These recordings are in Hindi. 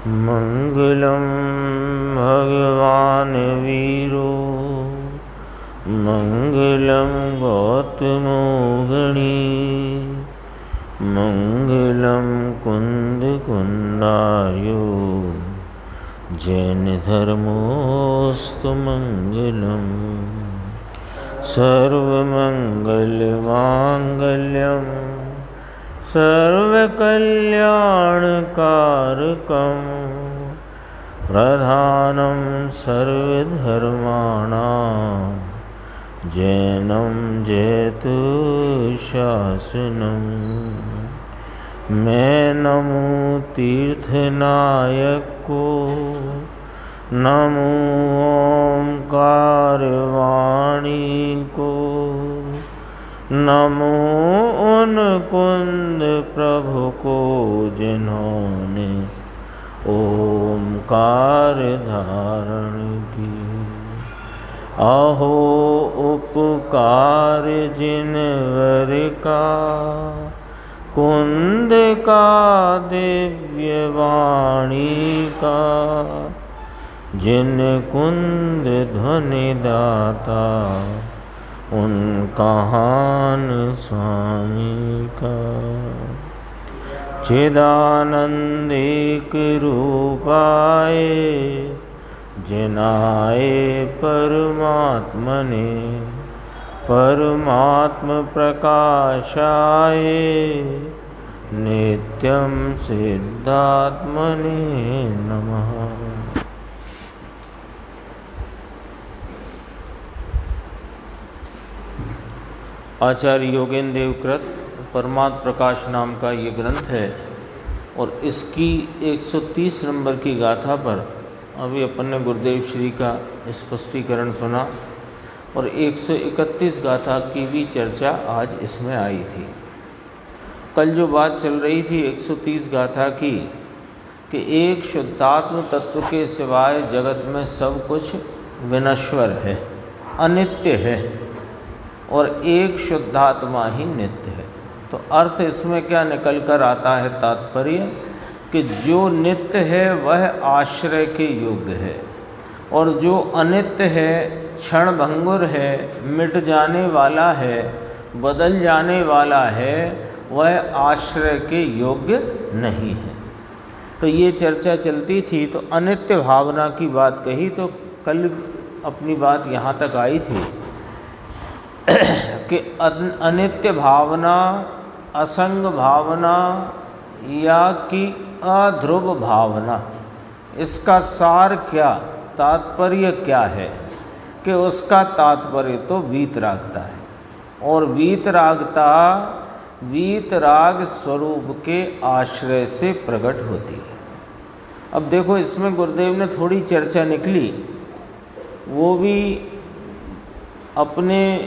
मंगलम भगवान वीरो मंगलम गौतमो गणी मंगलम कुंद कुंडायो जैन धर्मोस्तु मंगलम सर्वमंगलमांगल्यम सर्वकल्याणकारकं प्रधानं सर्वधर्माणां जैनं जयतु शासनं। मैं नमो तीर्थनायक को नमो ओंकारवाणी को नमो उन कुंद प्रभु को जिन्होंने ओमकार धारण की। अहो उपकार जिनवर का कुंद का दिव्य वाणी का जिन कुंद ध्वनि दाता उन कहान स्वामी का। चिदानंदिक रूपाए जिनाए परमात्मने परमात्म प्रकाशाय नित्यं सिद्धात्मने नमः। आचार्य योगेंद्र देव कृत परमात्म प्रकाश नाम का ये ग्रंथ है और इसकी 130 नंबर की गाथा पर अभी अपन ने गुरुदेव श्री का स्पष्टीकरण सुना और 131 गाथा की भी चर्चा आज इसमें आई थी। कल जो बात चल रही थी 130 गाथा की कि एक शुद्धात्म तत्व के सिवाय जगत में सब कुछ विनश्वर है, अनित्य है और एक शुद्धात्मा ही नित्य है। तो अर्थ इसमें क्या निकल कर आता है? तात्पर्य कि जो नित्य है वह आश्रय के योग्य है और जो अनित्य है, क्षण भंगुर है, मिट जाने वाला है, बदल जाने वाला है, वह आश्रय के योग्य नहीं है। तो ये चर्चा चलती थी। तो अनित्य भावना की बात कही तो कल अपनी बात यहाँ तक आई थी कि अनित्य भावना, असंग भावना या कि अध्रुव भावना, इसका सार क्या, तात्पर्य क्या है? कि उसका तात्पर्य तो वीतरागता है और वीतरागता वीतराग स्वरूप के आश्रय से प्रकट होती है। अब देखो इसमें गुरुदेव ने थोड़ी चर्चा निकली, वो भी अपने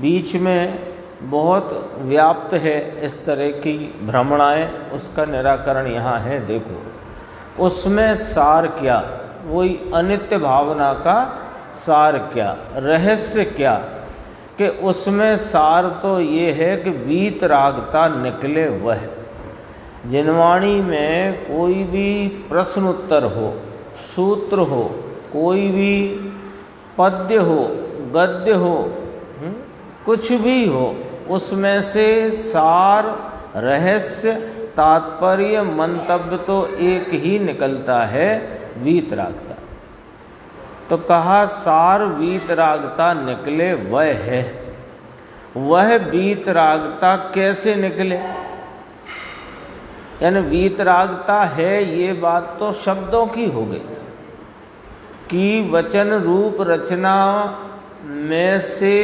बीच में बहुत व्याप्त है इस तरह की भ्रमणाएँ, उसका निराकरण यहाँ है। देखो उसमें सार क्या, वही अनित्य भावना का सार क्या, रहस्य क्या? कि उसमें सार तो ये है कि वीतरागता निकले वह। जिनवाणी में कोई भी प्रश्न उत्तर हो, सूत्र हो, कोई भी पद्य हो, गद्य हो, कुछ भी हो, उसमें से सार, रहस्य, तात्पर्य, मंतव्य तो एक ही निकलता है, वीतरागता। तो कहा सार वीतरागता निकले वह है। वह वीतरागता कैसे निकले? यानी वीतरागता है, ये बात तो शब्दों की हो गई कि वचन रूप रचना में से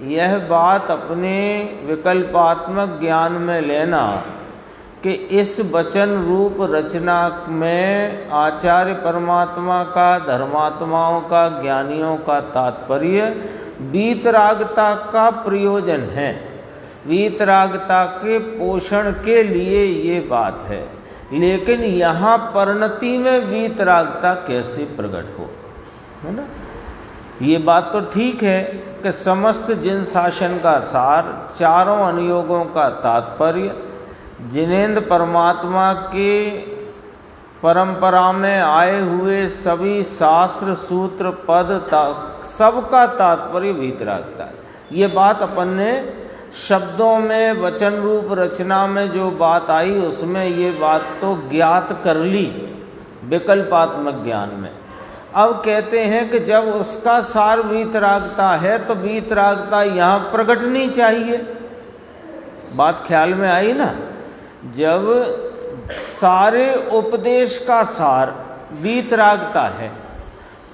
यह बात अपने विकल्पात्मक ज्ञान में लेना कि इस वचन रूप रचना में आचार्य परमात्मा का, धर्मात्माओं का, ज्ञानियों का तात्पर्य वीतरागता का प्रयोजन है, वीतरागता के पोषण के लिए ये बात है। लेकिन यहाँ परिणति में वीतरागता कैसे प्रकट हो, है ना? ये बात तो ठीक है कि समस्त जिन शासन का सार, चारों अनुयोगों का तात्पर्य, जिनेंद्र परमात्मा के परंपरा में आए हुए सभी शास्त्र सूत्र पद सबका तात्पर्य वीतरागता है। ये बात अपन ने शब्दों में वचन रूप रचना में जो बात आई उसमें ये बात तो ज्ञात कर ली विकल्पात्मक ज्ञान में। अब कहते हैं कि जब उसका सार वीतरागता है तो वीतरागता यहाँ प्रकटनी चाहिए। बात ख्याल में आई ना? जब सारे उपदेश का सार वीतरागता है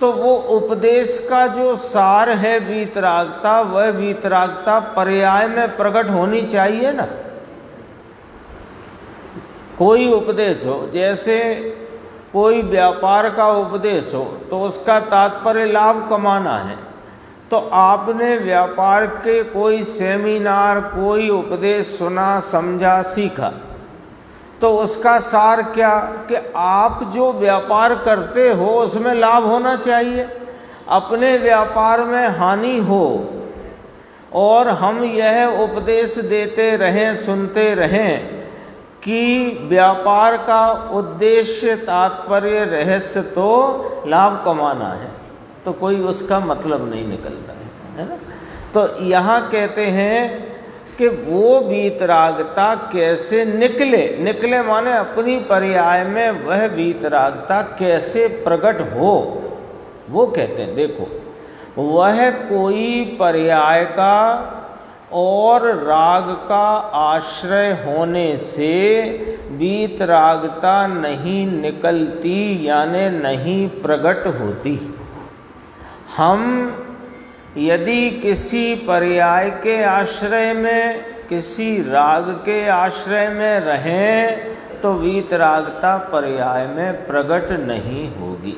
तो वो उपदेश का जो सार है वीतरागता, वह वीतरागता पर्याय में प्रकट होनी चाहिए ना। कोई उपदेश हो, जैसे कोई व्यापार का उपदेश हो तो उसका तात्पर्य लाभ कमाना है, तो आपने व्यापार के कोई सेमिनार कोई उपदेश सुना समझा सीखा, तो उसका सार क्या कि आप जो व्यापार करते हो उसमें लाभ होना चाहिए। अपने व्यापार में हानि हो और हम यह उपदेश देते रहें सुनते रहें कि व्यापार का उद्देश्य तात्पर्य रहस्य तो लाभ कमाना है, तो कोई उसका मतलब नहीं निकलता है ना। तो यहाँ कहते हैं कि वो वीतरागता कैसे निकले माने अपनी पर्याय में वह वीतरागता कैसे प्रकट हो, वो कहते हैं। देखो, वह कोई पर्याय का और राग का आश्रय होने से वीतरागता नहीं निकलती यानी नहीं प्रकट होती। हम यदि किसी पर्याय के आश्रय में किसी राग के आश्रय में रहें तो वीतरागता पर्याय में प्रकट नहीं होगी।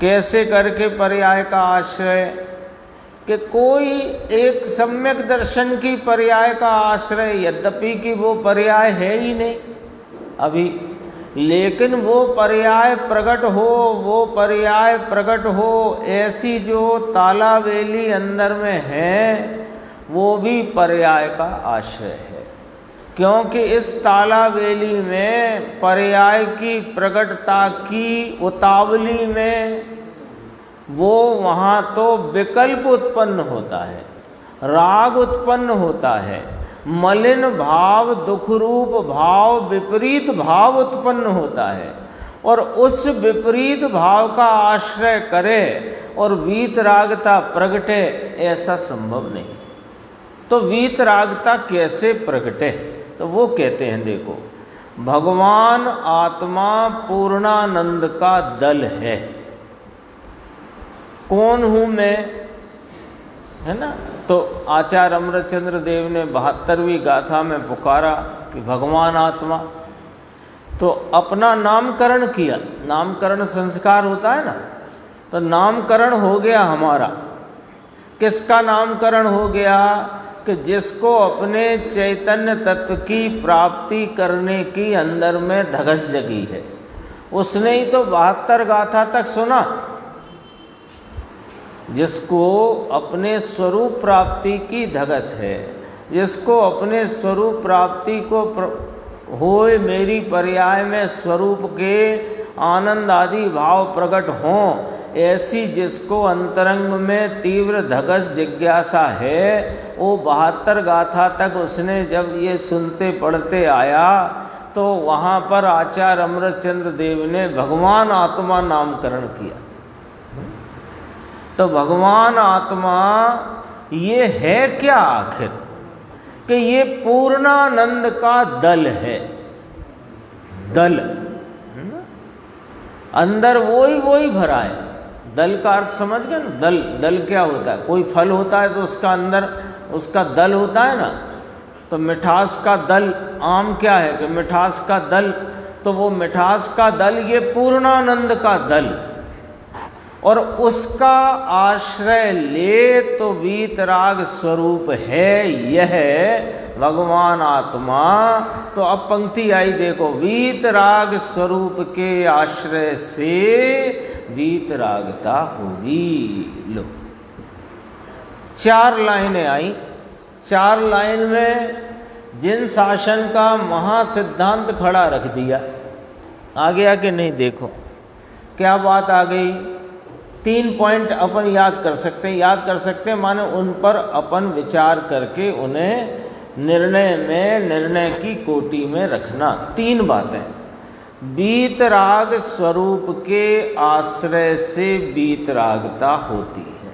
कैसे करके पर्याय का आश्रय कि कोई एक सम्यक दर्शन की पर्याय का आश्रय, यद्यपि कि वो पर्याय है ही नहीं अभी, लेकिन वो पर्याय प्रकट हो ऐसी जो तालावेली अंदर में है वो भी पर्याय का आश्रय है। क्योंकि इस तालावेली में पर्याय की प्रकटता की उतावली में वो वहाँ तो विकल्प उत्पन्न होता है, राग उत्पन्न होता है, मलिन भाव दुख रूप भाव विपरीत भाव उत्पन्न होता है, और उस विपरीत भाव का आश्रय करे और वीतरागता प्रगटे ऐसा संभव नहीं। तो वीतरागता कैसे प्रगटे? तो वो कहते हैं देखो, भगवान आत्मा पूर्णानंद का दल है। कौन हूँ मैं, है ना? तो आचार्य अमृतचंद्र देव ने 72वीं गाथा में पुकारा कि भगवान आत्मा, तो अपना नामकरण किया। नामकरण संस्कार होता है ना, तो नामकरण हो गया हमारा। किसका नामकरण हो गया कि जिसको अपने चैतन्य तत्व की प्राप्ति करने की अंदर में धगस जगी है, उसने ही तो 72 गाथा तक सुना। जिसको अपने स्वरूप प्राप्ति की धगस है, जिसको अपने स्वरूप प्राप्ति को होए मेरी पर्याय में स्वरूप के आनंद आदि भाव प्रकट हों, ऐसी जिसको अंतरंग में तीव्र धगस जिज्ञासा है, वो 72 गाथा तक उसने जब ये सुनते पढ़ते आया तो वहाँ पर आचार्य अमृतचंद्र देव ने भगवान आत्मा नामकरण किया। तो भगवान आत्मा ये है क्या आखिर? कि ये पूर्णानंद का दल है। दल अंदर वही भरा है। दल का अर्थ समझ गए ना? दल क्या होता है? कोई फल होता है तो उसका अंदर उसका दल होता है ना। तो मिठास का दल, आम क्या है कि मिठास का दल, तो वो मिठास का दल ये पूर्णानंद का दल, और उसका आश्रय ले तो वीतराग स्वरूप है यह भगवान आत्मा। तो अब पंक्ति आई देखो, वीतराग स्वरूप के आश्रय से वीतरागता होगी। लो 4 लाइनें आई। 4 लाइन में जिन शासन का महासिद्धांत खड़ा रख दिया आ गया कि नहीं? देखो क्या बात आ गई। 3 पॉइंट अपन याद कर सकते हैं, माने उन पर अपन विचार करके उन्हें निर्णय की कोटि में रखना। 3 बातें। वीतराग स्वरूप के आश्रय से वीतरागता होती है।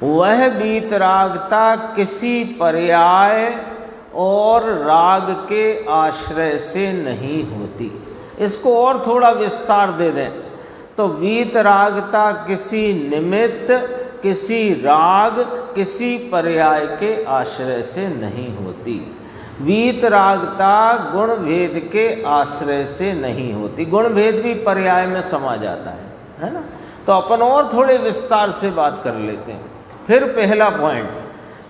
वह वीतरागता किसी पर्याय और राग के आश्रय से नहीं होती। इसको और थोड़ा विस्तार दे दें तो वीतरागता किसी निमित्त, किसी राग, किसी पर्याय के आश्रय से नहीं होती। वीतरागता गुण भेद के आश्रय से नहीं होती। गुण भेद भी पर्याय में समा जाता है ना? तो अपन और थोड़े विस्तार से बात कर लेते हैं। फिर पहला पॉइंट,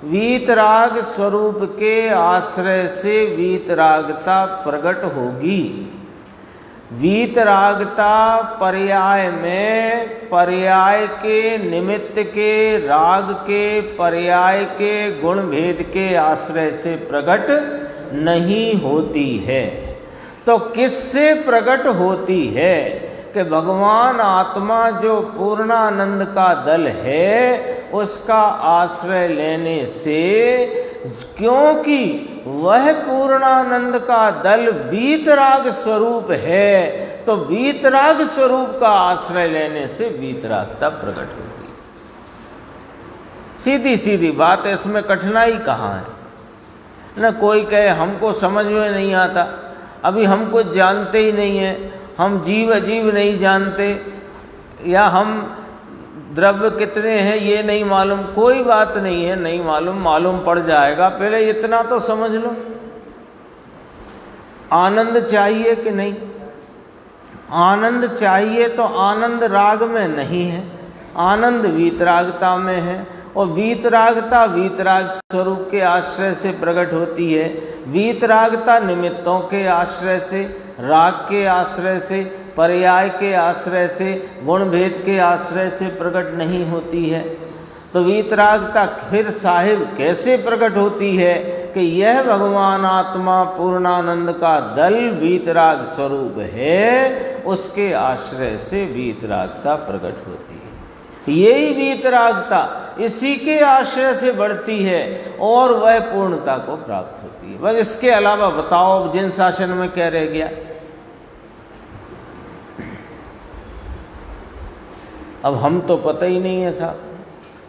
वीतराग स्वरूप के आश्रय से वीतरागता प्रकट होगी। वीतरागता पर्याय में पर्याय के निमित्त के, राग के, पर्याय के, गुण भेद के आश्रय से प्रकट नहीं होती है। तो किससे प्रकट होती है? कि भगवान आत्मा जो पूर्णानंद का दल है उसका आश्रय लेने से, क्योंकि वह पूर्णानंद का दल वीतराग स्वरूप है, तो वीतराग स्वरूप का आश्रय लेने से वीतरागता प्रकट होगी। सीधी सीधी बात है, इसमें कठिनाई कहाँ है ना? कोई कहे हमको समझ में नहीं आता, अभी हम कुछ जानते ही नहीं है, हम जीव अजीव नहीं जानते, या हम द्रव्य कितने हैं ये नहीं मालूम। कोई बात नहीं है, नहीं मालूम, मालूम पड़ जाएगा। पहले इतना तो समझ लो, आनंद चाहिए कि नहीं? आनंद चाहिए तो आनंद राग में नहीं है, आनंद वीतरागता में है। और वीतरागता वीतराग स्वरूप के आश्रय से प्रकट होती है। वीतरागता निमित्तों के आश्रय से, राग के आश्रय से, पर्याय के आश्रय से, गुण भेद के आश्रय से प्रकट नहीं होती है। तो वीतरागता फिर साहिब कैसे प्रकट होती है? कि यह भगवान आत्मा पूर्णानंद का दल वीतराग स्वरूप है, उसके आश्रय से वीतरागता प्रकट होती है। यही वीतरागता इसी के आश्रय से बढ़ती है और वह पूर्णता को प्राप्त होती है। बस इसके अलावा बताओ जिन शासन में क्या रह गया? अब हम तो पता ही नहीं है साहब।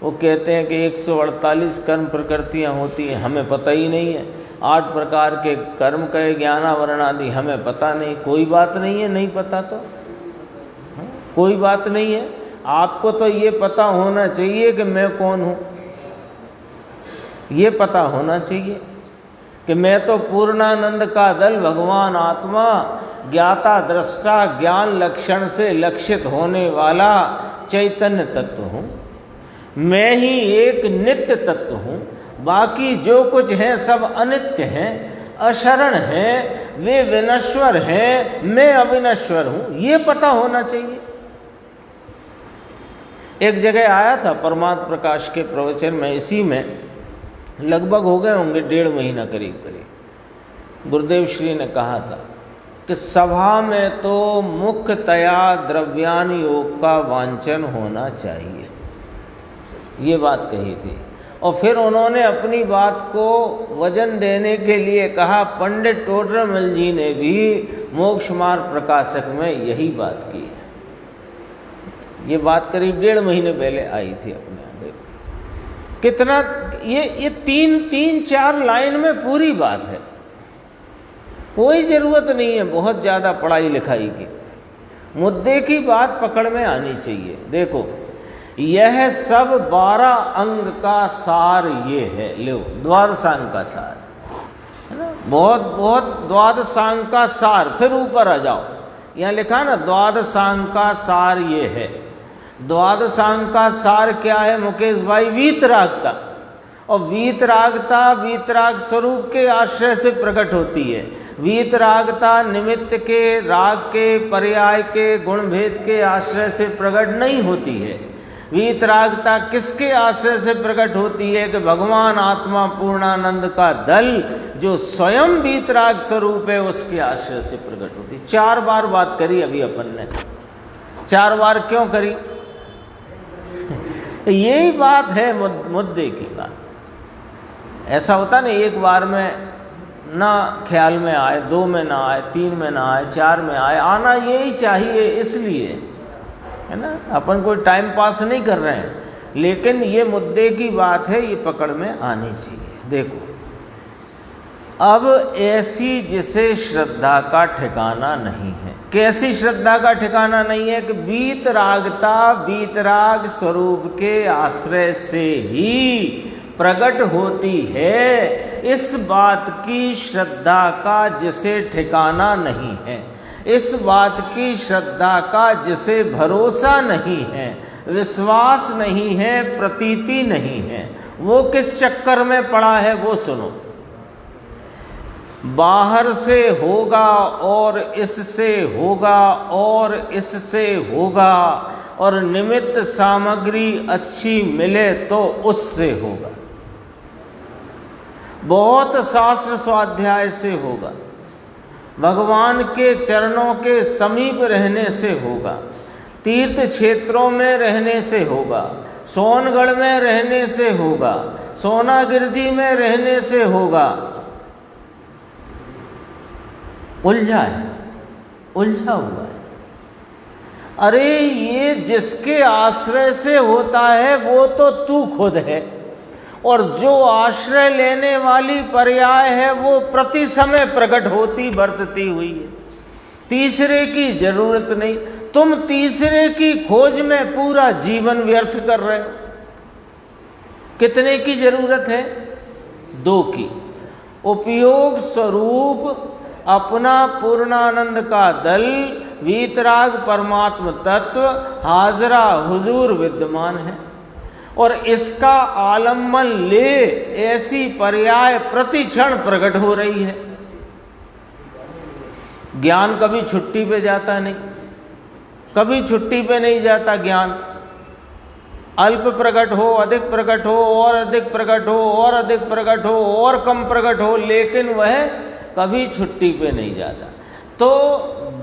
वो कहते हैं कि 148 कर्म प्रकृतियाँ होती हैं, हमें पता ही नहीं है। 8 प्रकार के कर्म कहे, ज्ञानावरण आदि, हमें पता नहीं। कोई बात नहीं है, नहीं पता तो कोई बात नहीं है। आपको तो ये पता होना चाहिए कि मैं कौन हूँ, ये पता होना चाहिए कि मैं तो पूर्णानंद का दल, भगवान आत्मा, ज्ञाता दृष्टा, ज्ञान लक्षण से लक्षित होने वाला चैतन्य तत्व हूँ। मैं ही एक नित्य तत्व हूँ, बाकी जो कुछ है सब अनित्य हैं, अशरण हैं, वे विनश्वर हैं, मैं अविनश्वर हूँ, ये पता होना चाहिए। एक जगह आया था परमात्म प्रकाश के प्रवचन में, इसी में लगभग हो गए होंगे 1.5 महीना करीब करीब, गुरुदेव श्री ने कहा था कि सभा में तो मुख्यतया द्रव्यान योग का वांछन होना चाहिए, ये बात कही थी। और फिर उन्होंने अपनी बात को वजन देने के लिए कहा, पंडित टोडरमल जी ने भी मोक्ष मार्ग प्रकाशक में यही बात की है। ये बात करीब 1.5 महीने पहले आई थी अपने यहाँ। देखो कितना ये 3-4 लाइन में पूरी बात है। कोई ज़रूरत नहीं है बहुत ज़्यादा पढ़ाई लिखाई की, मुद्दे की बात पकड़ में आनी चाहिए। देखो यह सब 12 अंग का सार ये है, लो द्वादशांग का सार है ना, बहुत द्वादशांग का सार। फिर ऊपर आ जाओ, यहाँ लिखा ना द्वादशांग का सार ये है। द्वादशांग का सार क्या है मुकेश भाई? वीतरागता। और वीतरागता वीतराग स्वरूप के आश्रय से प्रकट होती है। वीतरागता निमित्त के, राग के, पर्याय के, गुण भेद के आश्रय से प्रकट नहीं होती है। वीतरागता किसके आश्रय से प्रकट होती है? कि भगवान आत्मा पूर्णानंद का दल जो स्वयं वीतराग स्वरूप है उसके आश्रय से प्रकट होती है। 4 बार बात करी अभी अपन ने। 4 बार क्यों करी? यही बात है मुद्दे की बात। ऐसा होता नहीं एक बार में ना ख्याल में आए, 2 में ना आए, 3 में ना आए, 4 में आए, आना यही चाहिए, इसलिए है ना। अपन कोई टाइम पास नहीं कर रहे हैं, लेकिन ये मुद्दे की बात है, ये पकड़ में आनी चाहिए। देखो, अब ऐसी जिसे श्रद्धा का ठिकाना नहीं है। कैसी श्रद्धा का ठिकाना नहीं है? कि वीतरागता वीतराग स्वरूप के आश्रय से ही प्रकट होती है, इस बात की श्रद्धा का जिसे ठिकाना नहीं है, इस बात की श्रद्धा का जिसे भरोसा नहीं है, विश्वास नहीं है, प्रतीति नहीं है, वो किस चक्कर में पड़ा है वो सुनो। बाहर से होगा और इससे होगा और इससे होगा, और निमित्त सामग्री अच्छी मिले तो उससे होगा। बहुत शास्त्र स्वाध्याय से होगा, भगवान के चरणों के समीप रहने से होगा, तीर्थ क्षेत्रों में रहने से होगा, सोनगढ़ में रहने से होगा, सोनागिरजी में रहने से होगा। उलझा है, उलझा हुआ है। अरे ये जिसके आश्रय से होता है वो तो तू खुद है, और जो आश्रय लेने वाली पर्याय है वो प्रति समय प्रकट होती बरतती हुई है। तीसरे की जरूरत नहीं। तुम तीसरे की खोज में पूरा जीवन व्यर्थ कर रहे हो। कितने की जरूरत है? 2 की। उपयोग स्वरूप अपना पूर्णानंद का दल वीतराग परमात्म तत्व हाजरा हुजूर विद्यमान है, और इसका आलम्बन ले ऐसी पर्याय प्रतिक्षण प्रकट हो रही है। ज्ञान कभी छुट्टी पे जाता नहीं, कभी छुट्टी पे नहीं जाता ज्ञान। अल्प प्रकट हो, अधिक प्रकट हो, और अधिक प्रकट हो, और अधिक प्रकट हो, और कम प्रकट हो, लेकिन वह कभी छुट्टी पे नहीं जाता। तो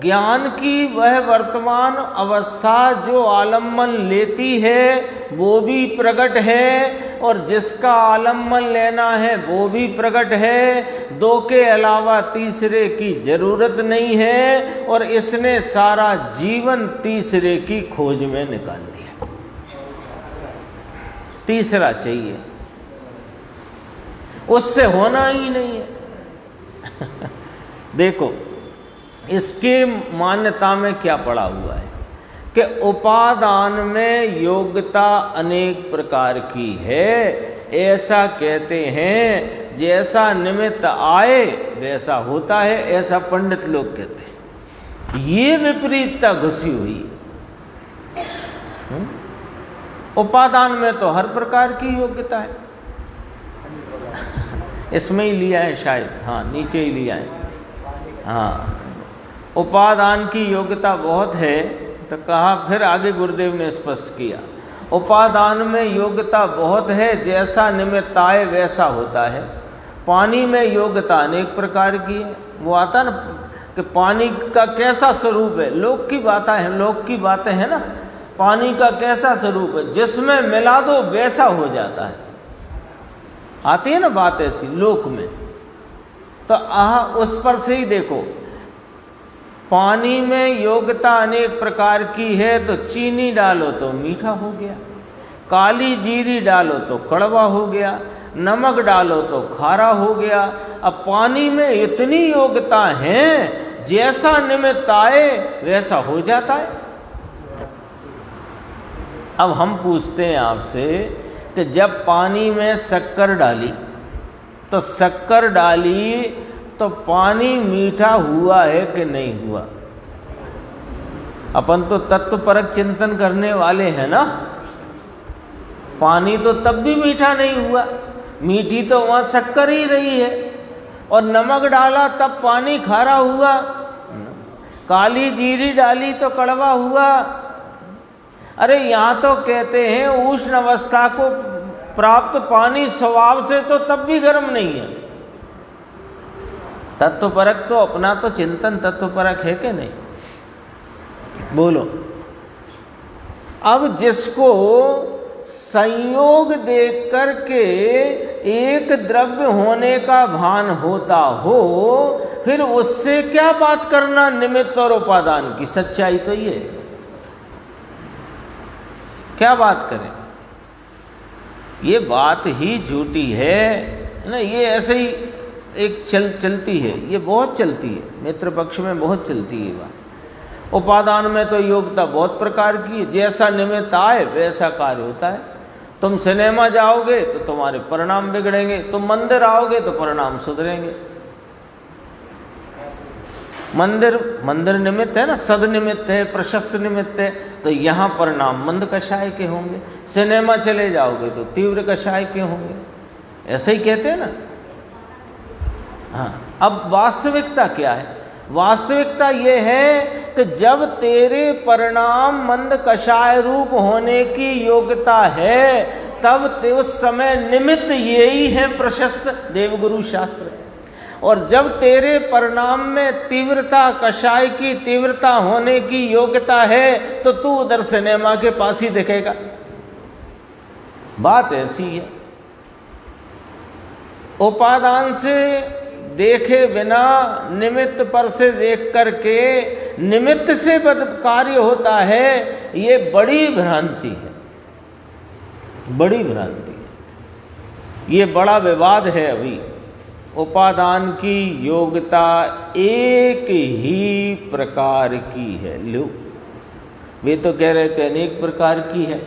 ज्ञान की वह वर्तमान अवस्था जो आलम्बन लेती है वो भी प्रकट है, और जिसका आलम्बन लेना है वो भी प्रकट है। 2 के अलावा तीसरे की जरूरत नहीं है, और इसने सारा जीवन तीसरे की खोज में निकाल दिया। तीसरा चाहिए, उससे होना ही नहीं है। देखो, इसके मान्यता में क्या पड़ा हुआ है कि उपादान में योग्यता अनेक प्रकार की है। ऐसा कहते हैं जैसा निमित्त आए वैसा होता है, ऐसा पंडित लोग कहते हैं। ये विपरीतता घुसी हुई है। उपादान में तो हर प्रकार की योग्यता है। इसमें ही लिया है शायद, हाँ नीचे ही लिया है। हाँ, उपादान की योग्यता बहुत है, तो कहा फिर आगे गुरुदेव ने स्पष्ट किया, उपादान में योग्यता बहुत है, जैसा निमित्त आए वैसा होता है। पानी में योग्यता अनेक प्रकार की है। वो आता ना कि पानी का कैसा स्वरूप है, लोक की बातें हैं, लोक की बातें हैं ना। पानी का कैसा स्वरूप है, जिसमें मिला दो वैसा हो जाता है। आती है ना बात ऐसी लोक में। तो उस पर से ही देखो, पानी में योग्यता अनेक प्रकार की है। तो चीनी डालो तो मीठा हो गया, काली जीरी डालो तो कड़वा हो गया, नमक डालो तो खारा हो गया। अब पानी में इतनी योग्यता है, जैसा निमित्त आए वैसा हो जाता है। अब हम पूछते हैं आपसे कि जब पानी में शक्कर डाली, तो शक्कर डाली तो पानी मीठा हुआ है कि नहीं हुआ? अपन तो तत्वपरक चिंतन करने वाले हैं ना। पानी तो तब भी मीठा नहीं हुआ, मीठी तो वहाँ शक्कर ही रही है। और नमक डाला तब पानी खारा हुआ, काली जीरी डाली तो कड़वा हुआ। अरे यहाँ तो कहते हैं उष्ण अवस्था को प्राप्त पानी स्वभाव से तो तब भी गर्म नहीं है। तत्वपरक तो अपना तो चिंतन तत्वपरक है कि नहीं? बोलो। अब जिसको संयोग देख करके एक द्रव्य होने का भान होता हो, फिर उससे क्या बात करना निमित्त और उपादान की? सच्चाई तो ये, क्या बात करें? ये बात ही झूठी है ना। ये ऐसे ही एक चलती है, ये बहुत चलती है, मित्र पक्ष में बहुत चलती है बात। उपादान में तो योग्यता बहुत प्रकार की है, जैसा निमित्त आए वैसा कार्य होता है। तुम सिनेमा जाओगे तो तुम्हारे परिणाम बिगड़ेंगे, तुम मंदिर आओगे तो परिणाम सुधरेंगे। मंदिर निमित्त है ना, सद निमित्त है, प्रशस्त निमित्त है, तो यहाँ परिणाम मंद कषाय के होंगे। सिनेमा चले जाओगे तो तीव्र कषाय के होंगे, ऐसे ही कहते हैं ना। हाँ, अब वास्तविकता क्या है? वास्तविकता ये है कि जब तेरे परिणाम मंद कषाय रूप होने की योग्यता है, तब उस समय निमित्त यही है प्रशस्त देवगुरु शास्त्र। और जब तेरे परिणाम में तीव्रता, कषाय की तीव्रता होने की योग्यता है, तो तू उधर सिनेमा के पास ही दिखेगा। बात ऐसी है। उपादान से देखे बिना निमित्त पर से देख करके निमित्त से कार्य होता है, ये बड़ी भ्रांति है, बड़ी भ्रांति है। ये बड़ा विवाद है अभी। उपादान की योग्यता एक ही प्रकार की है। लो, वे तो कह रहे थे अनेक प्रकार की है।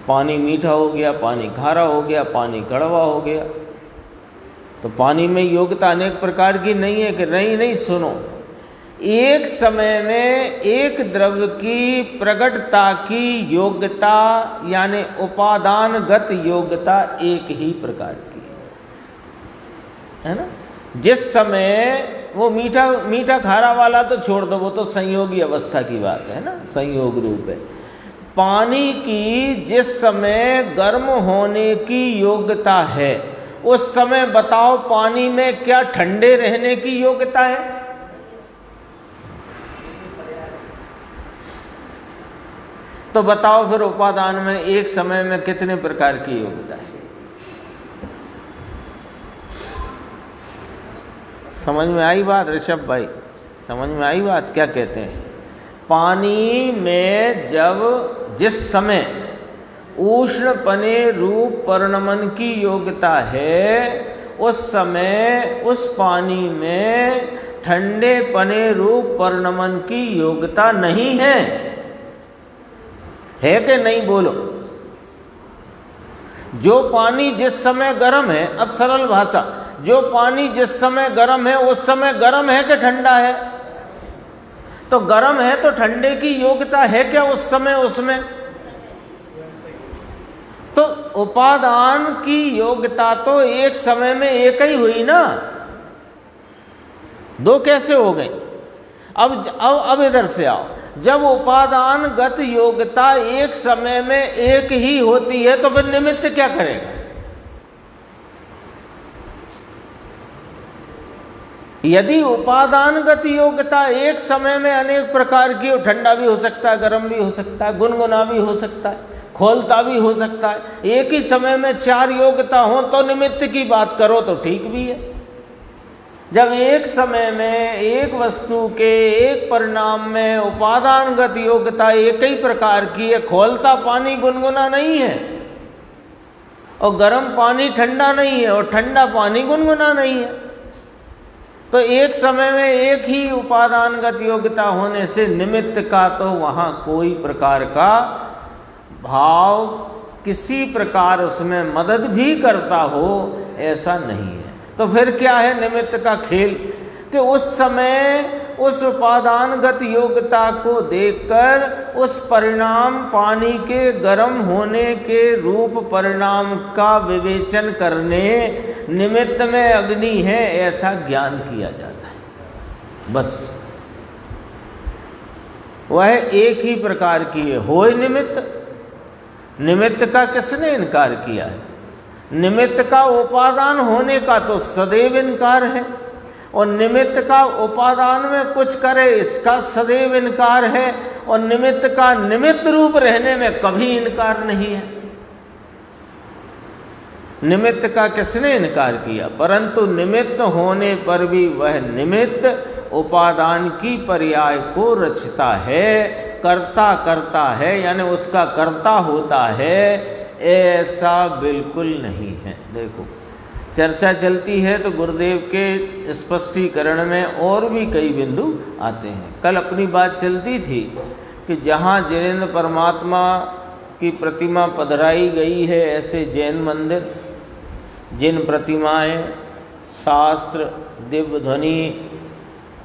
पानी मीठा हो गया, पानी खारा हो गया, पानी कड़वा हो गया। तो पानी में योग्यता अनेक प्रकार की नहीं है कि नहीं, सुनो। एक समय में एक द्रव्य की प्रकटता की योग्यता यानी उपादानगत योग्यता एक ही प्रकार की है ना। जिस समय वो मीठा खारा वाला तो छोड़ दो, वो तो संयोगी अवस्था की बात है ना, संयोग रूप है। पानी की जिस समय गर्म होने की योग्यता है, उस समय बताओ पानी में क्या ठंडे रहने की योग्यता है? तो बताओ फिर उपादान में एक समय में कितने प्रकार की योग्यता है? समझ में आई बात ऋषभ भाई? समझ में आई बात? क्या कहते हैं? पानी में जब जिस समय उष्ण पने रूप परिणमन की योग्यता है, उस समय उस पानी में ठंडे पने रूप परिणमन की योग्यता नहीं है कि नहीं? बोलो। जो पानी जिस समय गर्म है, अब सरल भाषा, जो पानी जिस समय गर्म है उस समय गर्म है कि ठंडा है? तो गर्म है तो ठंडे की योग्यता है क्या उस समय उसमें? तो उपादान की योग्यता तो एक समय में एक ही हुई ना, दो कैसे हो गई? अब इधर से आओ। जब उपादानगत योग्यता एक समय में एक ही होती है, तो फिर निमित्त क्या करेगा? यदि उपादानगत योग्यता एक समय में अनेक प्रकार की हो, ठंडा भी हो सकता है, गर्म भी हो सकता है, गुनगुना भी हो सकता है, खोलता भी हो सकता है, एक ही समय में चार योग्यता हो, तो निमित्त की बात करो तो ठीक भी है। जब एक समय में एक वस्तु के एक परिणाम में उपादानगत योग्यता एक ही प्रकार की है, खोलता पानी गुनगुना नहीं है, और गर्म पानी ठंडा नहीं है, और ठंडा पानी गुनगुना नहीं है, तो एक समय में एक ही उपादानगत योग्यता होने से निमित्त का तो वहाँ कोई प्रकार का भाव किसी प्रकार उसमें मदद भी करता हो ऐसा नहीं है। तो फिर क्या है निमित्त का खेल? कि उस समय उस उपादानगत योग्यता को देखकर उस परिणाम पानी के गर्म होने के रूप परिणाम का विवेचन करने निमित्त में अग्नि है ऐसा ज्ञान किया जाता है। बस वह एक ही प्रकार की है, होय निमित्त। निमित्त का किसने इनकार किया है? निमित्त का उपादान होने का तो सदैव इनकार है, और निमित्त का उपादान में कुछ करे इसका सदैव इनकार है, और निमित्त का निमित्त रूप रहने में कभी इनकार नहीं है। निमित्त का किसने इनकार किया? परंतु निमित्त होने पर भी वह निमित्त उपादान की पर्याय को रचता है, कर्ता करता है, यानी उसका कर्ता होता है, ऐसा बिल्कुल नहीं है। देखो चर्चा चलती है तो गुरुदेव के स्पष्टीकरण में और भी कई बिंदु आते हैं। कल अपनी बात चलती थी कि जहाँ जिनेंद्र परमात्मा की प्रतिमा पधराई गई है, ऐसे जैन मंदिर, जिन प्रतिमाएं, शास्त्र, दिव्य ध्वनि,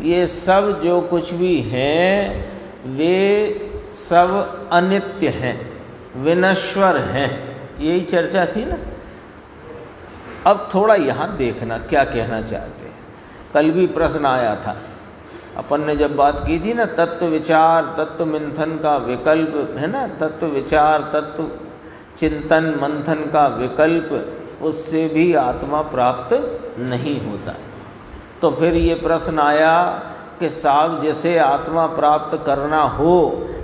ये सब जो कुछ भी हैं वे सब अनित्य हैं, विनश्वर हैं। यही चर्चा थी ना। अब थोड़ा यहाँ देखना क्या कहना चाहते हैं। कल भी प्रश्न आया था, अपन ने जब बात की थी ना, तत्व विचार तत्व मंथन का विकल्प है ना, तत्व विचार तत्व चिंतन मंथन का विकल्प, उससे भी आत्मा प्राप्त नहीं होता। तो फिर ये प्रश्न आया कि साहब जिसे आत्मा प्राप्त करना हो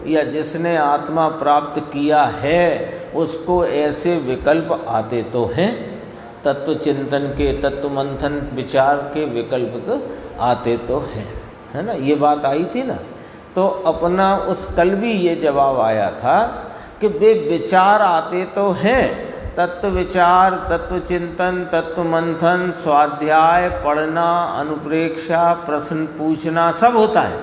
या जिसने आत्मा प्राप्त किया है उसको ऐसे विकल्प आते तो हैं, तत्व चिंतन के, तत्व मंथन विचार के विकल्प तो आते तो हैं, है ना। ये बात आई थी ना। तो अपना उस कल भी ये जवाब आया था कि वे विचार आते तो हैं, तत्व विचार, तत्व चिंतन, तत्व मंथन, स्वाध्याय, पढ़ना, अनुप्रेक्षा, प्रश्न पूछना सब होता है,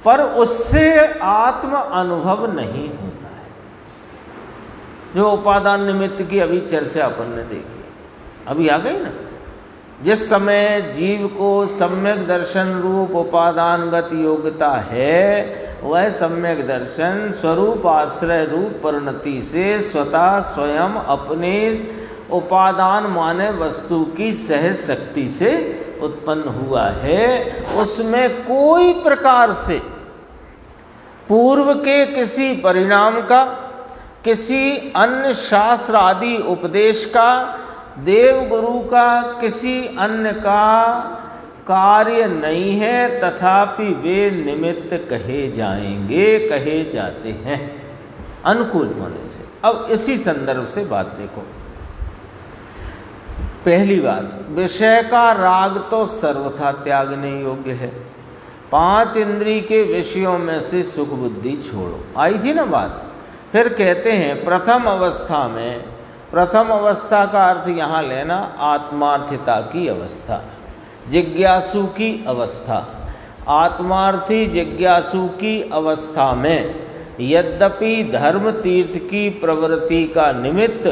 पर उससे आत्म अनुभव नहीं होता है। जो उपादान निमित्त की अभी चर्चा अपन ने देखी, अभी आ गई ना। जिस समय जीव को सम्यक दर्शन रूप उपादानगत योग्यता है, वह सम्यक दर्शन स्वरूप आश्रय रूप परिणति से स्वतः स्वयं अपने उपादान माने वस्तु की सहज शक्ति से उत्पन्न हुआ है। उसमें कोई प्रकार से पूर्व के किसी परिणाम का, किसी अन्य शास्त्र आदि उपदेश का, देव गुरु का, किसी अन्य का कार्य नहीं है, तथापि वे निमित्त कहे जाएंगे, कहे जाते हैं अनुकूल होने से। अब इसी संदर्भ से बात देखो। पहली बात, विषय का राग तो सर्वथा त्यागने योग्य है। 5 इंद्रिय के विषयों में से सुख बुद्धि छोड़ो, आई थी ना बात। फिर कहते हैं प्रथम अवस्था में, प्रथम अवस्था का अर्थ यहाँ लेना आत्मार्थिता की अवस्था, जिज्ञासु की अवस्था। आत्मार्थी जिज्ञासु की अवस्था में यद्यपि धर्म तीर्थ की प्रवृत्ति का निमित्त,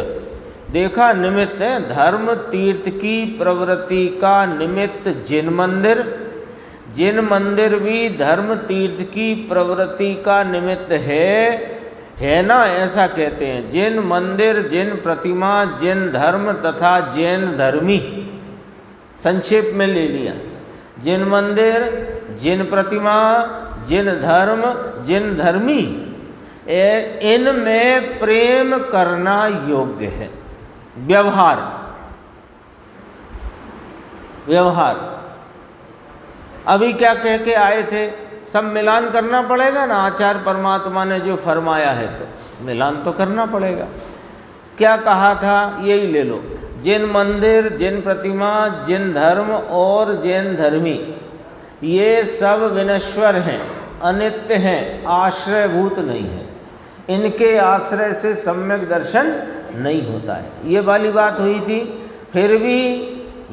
देखा निमित्त है, धर्म तीर्थ की प्रवृत्ति का निमित्त जिन मंदिर, जिन मंदिर भी धर्म तीर्थ की प्रवृत्ति का निमित्त है ना, ऐसा कहते हैं। जिन मंदिर, जिन प्रतिमा, जिन धर्म तथा जैन धर्मी, संक्षेप में ले लिया, जिन मंदिर, जिन प्रतिमा, जिन धर्म, जिन धर्मी, इनमें प्रेम करना योग्य है। व्यवहार, व्यवहार अभी क्या कह के आए थे, सब मिलान करना पड़ेगा ना। आचार्य परमात्मा ने जो फरमाया है तो मिलान तो करना पड़ेगा। क्या कहा था, यही ले लो। जिन मंदिर, जिन प्रतिमा, जिन धर्म और जैन धर्मी, ये सब विनश्वर हैं, अनित्य हैं, आश्रयभूत नहीं है। इनके आश्रय से सम्यक दर्शन नहीं होता है। ये वाली बात हुई थी। फिर भी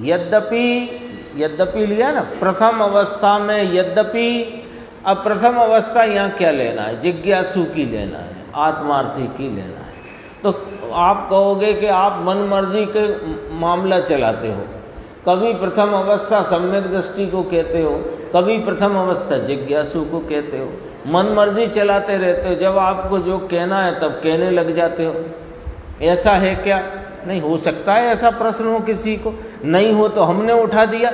यद्यपि लिया ना, प्रथम अवस्था में यद्यपि। अब प्रथम अवस्था यहाँ क्या लेना है, जिज्ञासु की लेना है, आत्मार्थी की लेना है। तो आप कहोगे कि आप मन मर्जी के मामला चलाते हो, कभी प्रथम अवस्था सम्यक दृष्टि को कहते हो, कभी प्रथम अवस्था जिज्ञासु को कहते हो, मन मर्जी चलाते रहते हो। जब आपको जो कहना है तब कहने लग जाते हो। ऐसा है क्या? नहीं हो सकता है ऐसा प्रश्न हो किसी को, नहीं हो तो हमने उठा दिया।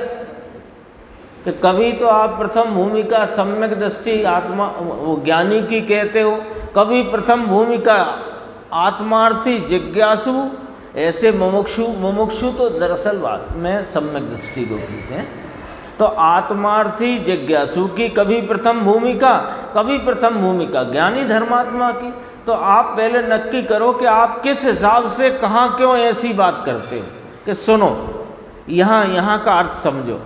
कि कभी तो आप प्रथम भूमिका सम्यक दृष्टि आत्मा वो ज्ञानी की कहते हो, कभी प्रथम भूमिका आत्मार्थी जिज्ञासु, ऐसे मुमुक्षु तो दरअसल बात में सम्यक दृष्टि को कहते हैं। तो आत्मार्थी जिज्ञासु की कभी प्रथम भूमिका, कभी प्रथम भूमिका ज्ञानी धर्मात्मा की। तो आप पहले नक्की करो कि आप किस हिसाब से कहाँ क्यों ऐसी बात करते हो। कि सुनो, यहाँ का अर्थ समझो।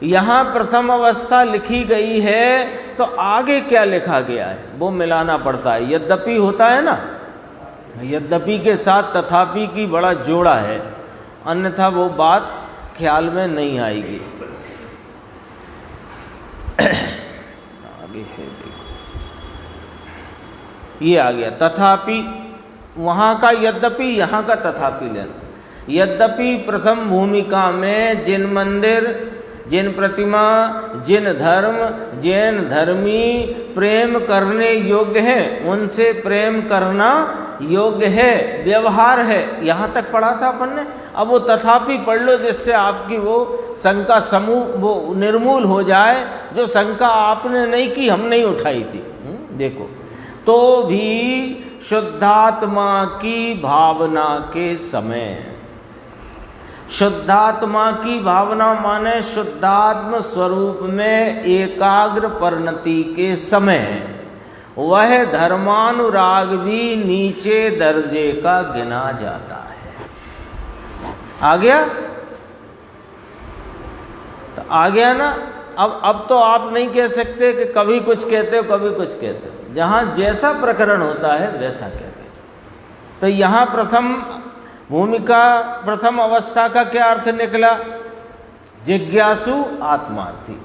यहाँ प्रथम अवस्था लिखी गई है तो आगे क्या लिखा गया है वो मिलाना पड़ता है। यद्यपि होता है ना, यद्यपि के साथ तथापि की बड़ा जोड़ा है, अन्यथा वो बात ख्याल में नहीं आएगी। आगे है देखो, ये आ गया तथापि, वहाँ का यद्यपि, यहाँ का तथापि लेना। यद्यपि प्रथम भूमिका में जिन मंदिर, जिन प्रतिमा, जिन धर्म, जिन धर्मी प्रेम करने योग्य है, उनसे प्रेम करना योग्य है, व्यवहार है। यहाँ तक पढ़ा था अपन ने। अब वो तथापि पढ़ लो जिससे आपकी वो शंका समूह वो निर्मूल हो जाए, जो शंका आपने नहीं की, हम नहीं उठाई थी। देखो, तो भी शुद्धात्मा की भावना के समय, शुद्धात्मा की भावना माने शुद्धात्म स्वरूप में एकाग्र परिणति के समय वह धर्मानुराग भी नीचे दर्जे का गिना जाता है। आ गया? तो आ गया ना। अब तो आप नहीं कह सकते कि कभी कुछ कहते हो कभी कुछ कहते हो। जहाँ जैसा प्रकरण होता है वैसा कहते हो। तो यहाँ प्रथम भूमिका, प्रथम अवस्था का क्या अर्थ निकला? जिज्ञासु आत्मार्थी।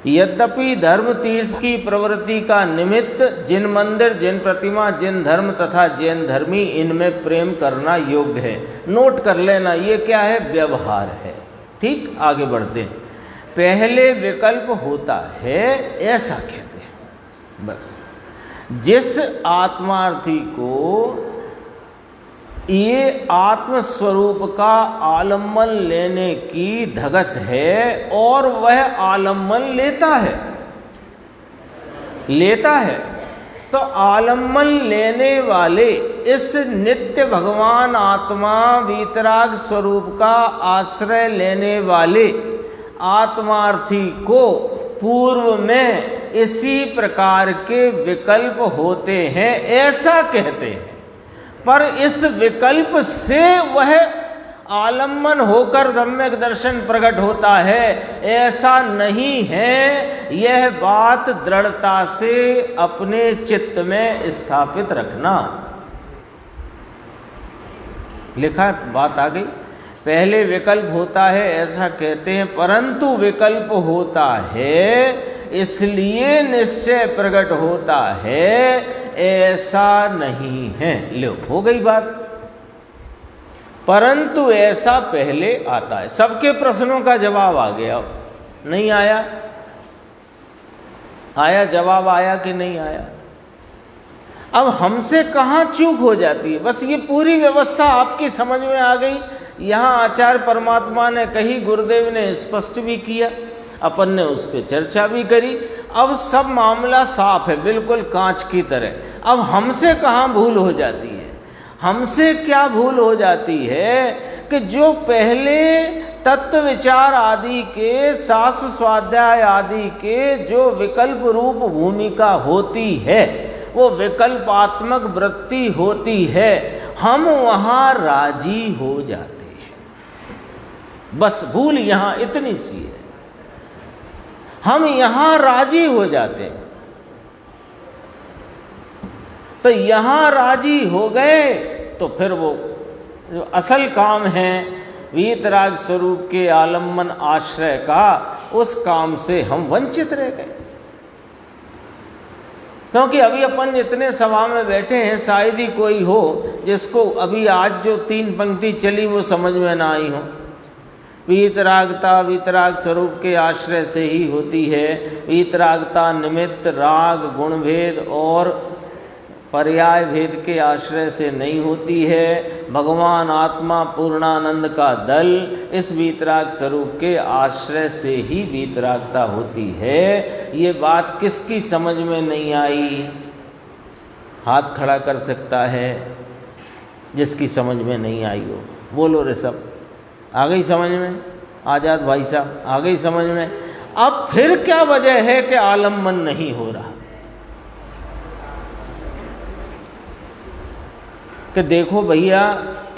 यद्यपि धर्म तीर्थ की प्रवृत्ति का निमित्त जिन मंदिर, जिन प्रतिमा, जिन धर्म तथा जिन धर्मी, इनमें प्रेम करना योग्य है। नोट कर लेना, ये क्या है? व्यवहार है। ठीक, आगे बढ़ते हैं। पहले विकल्प होता है, ऐसा कहते हैं। बस जिस आत्मार्थी को ये आत्मस्वरूप का आलम्बन लेने की धगस है और वह आलम्बन लेता है, तो आलम्बन लेने वाले इस नित्य भगवान आत्मा वीतराग स्वरूप का आश्रय लेने वाले आत्मार्थी को पूर्व में इसी प्रकार के विकल्प होते हैं, ऐसा कहते हैं। पर इस विकल्प से वह आलम्बन होकर सम्यक दर्शन प्रकट होता है, ऐसा नहीं है। यह बात दृढ़ता से अपने चित्त में स्थापित रखना। लिखा, बात आ गई। पहले विकल्प होता है ऐसा कहते हैं, परंतु विकल्प होता है इसलिए निश्चय प्रकट होता है, ऐसा नहीं है। लो, हो गई बात। परंतु ऐसा पहले आता है। सबके प्रश्नों का जवाब आ गया? नहीं आया? आया? जवाब आया कि नहीं आया? अब हमसे कहाँ चूक हो जाती है? बस ये पूरी व्यवस्था आपकी समझ में आ गई। यहाँ आचार्य परमात्मा ने कही, गुरुदेव ने स्पष्ट भी किया, अपन ने उस पर चर्चा भी करी। अब सब मामला साफ है, बिल्कुल कांच की तरह। अब हमसे कहाँ भूल हो जाती है? हमसे क्या भूल हो जाती है कि जो पहले तत्व विचार आदि के, शास्त्र स्वाध्याय आदि के जो विकल्प रूप भूमिका होती है, वो विकल्पात्मक वृत्ति होती है, हम वहाँ राजी हो जाते हैं। बस भूल यहाँ इतनी सी है, हम यहाँ राजी हो जाते हैं। तो यहाँ राजी हो गए तो फिर वो जो असल काम है वीतराग स्वरूप के आलम्बन आश्रय का, उस काम से हम वंचित रह गए। क्योंकि अभी अपन इतने सभा में बैठे हैं, शायद ही कोई हो जिसको अभी आज जो 3 पंक्ति चली वो समझ में ना आई हो। वीतरागता वीतराग स्वरूप के आश्रय से ही होती है। वीतरागता निमित्त राग, गुणभेद और पर्याय भेद के आश्रय से नहीं होती है। भगवान आत्मा पूर्णानंद का दल इस वीतराग स्वरूप के आश्रय से ही वीतरागता होती है। ये बात किसकी समझ में नहीं आई? हाथ खड़ा कर सकता है जिसकी समझ में नहीं आई हो। बोलो रे सब, आ गई समझ में? आज़ाद भाई साहब, आ गई समझ में? अब फिर क्या वजह है कि आलम्बन नहीं हो रहा? कि देखो भैया,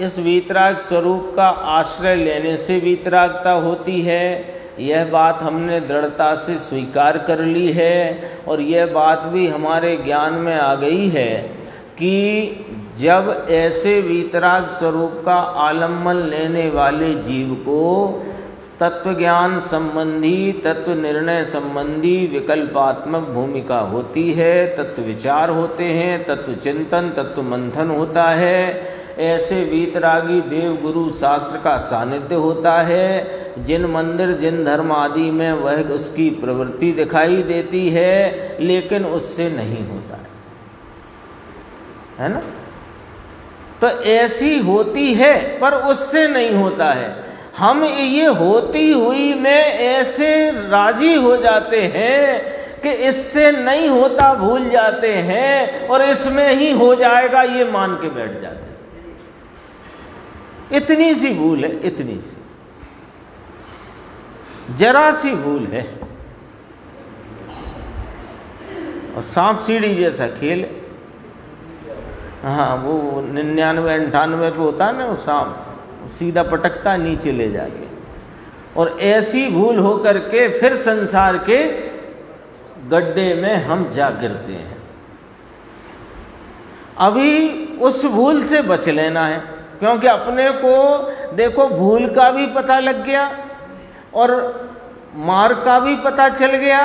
इस वीतराग स्वरूप का आश्रय लेने से वीतरागता होती है, यह बात हमने दृढ़ता से स्वीकार कर ली है। और यह बात भी हमारे ज्ञान में आ गई है कि जब ऐसे वीतराग स्वरूप का आलम्बन लेने वाले जीव को तत्व ज्ञान संबंधी, तत्व निर्णय संबंधी विकल्पात्मक भूमिका होती है, तत्व विचार होते हैं, तत्व चिंतन, तत्व मंथन होता है, ऐसे वीतरागी देव गुरु शास्त्र का सानिध्य होता है। जिन मंदिर जिन धर्म आदि में वह उसकी प्रवृत्ति दिखाई देती है, लेकिन उससे नहीं होता है ना? तो ऐसी होती है पर उससे नहीं होता है। हम ये होती हुई में ऐसे राजी हो जाते हैं कि इससे नहीं होता भूल जाते हैं और इसमें ही हो जाएगा ये मान के बैठ जाते हैं। इतनी सी भूल है, इतनी सी, जरा सी भूल है। और सांप सीढ़ी जैसा खेल है। हाँ, वो 99-98 पे होता है ना, वो सांप सीधा पटकता नीचे ले जाके। और ऐसी भूल हो करके फिर संसार के गड्ढे में हम जा गिरते हैं। अभी उस भूल से बच लेना है, क्योंकि अपने को देखो भूल का भी पता लग गया और मार्ग का भी पता चल गया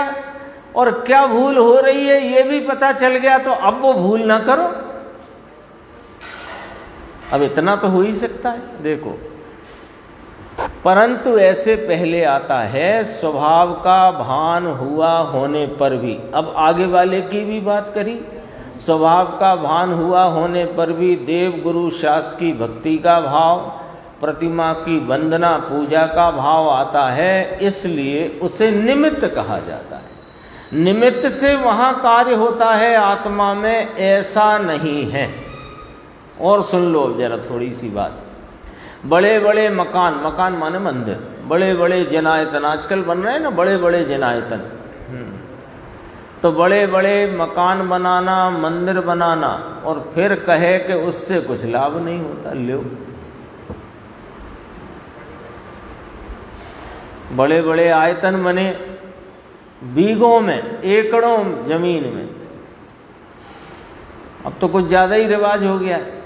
और क्या भूल हो रही है ये भी पता चल गया। तो अब वो भूल ना करो। अब इतना तो हो ही सकता है, देखो। परंतु ऐसे पहले आता है स्वभाव का भान हुआ होने पर भी। अब आगे वाले की भी बात करी, स्वभाव का भान हुआ होने पर भी देव गुरु शास्त्र की भक्ति का भाव, प्रतिमा की वंदना पूजा का भाव आता है, इसलिए उसे निमित्त कहा जाता है। निमित्त से वहाँ कार्य होता है, आत्मा में ऐसा नहीं है। और सुन लो जरा थोड़ी सी बात। बड़े बड़े मकान, मकान माने मंदिर, बड़े बड़े जनायतन आजकल बन रहे हैं ना, बड़े बड़े जनायतन। तो बड़े बड़े मकान बनाना, मंदिर बनाना और फिर कहे कि उससे कुछ लाभ नहीं होता। लो, बड़े बड़े आयतन बने बीघों में, एकड़ों जमीन में। अब तो कुछ ज़्यादा ही रिवाज हो गया है।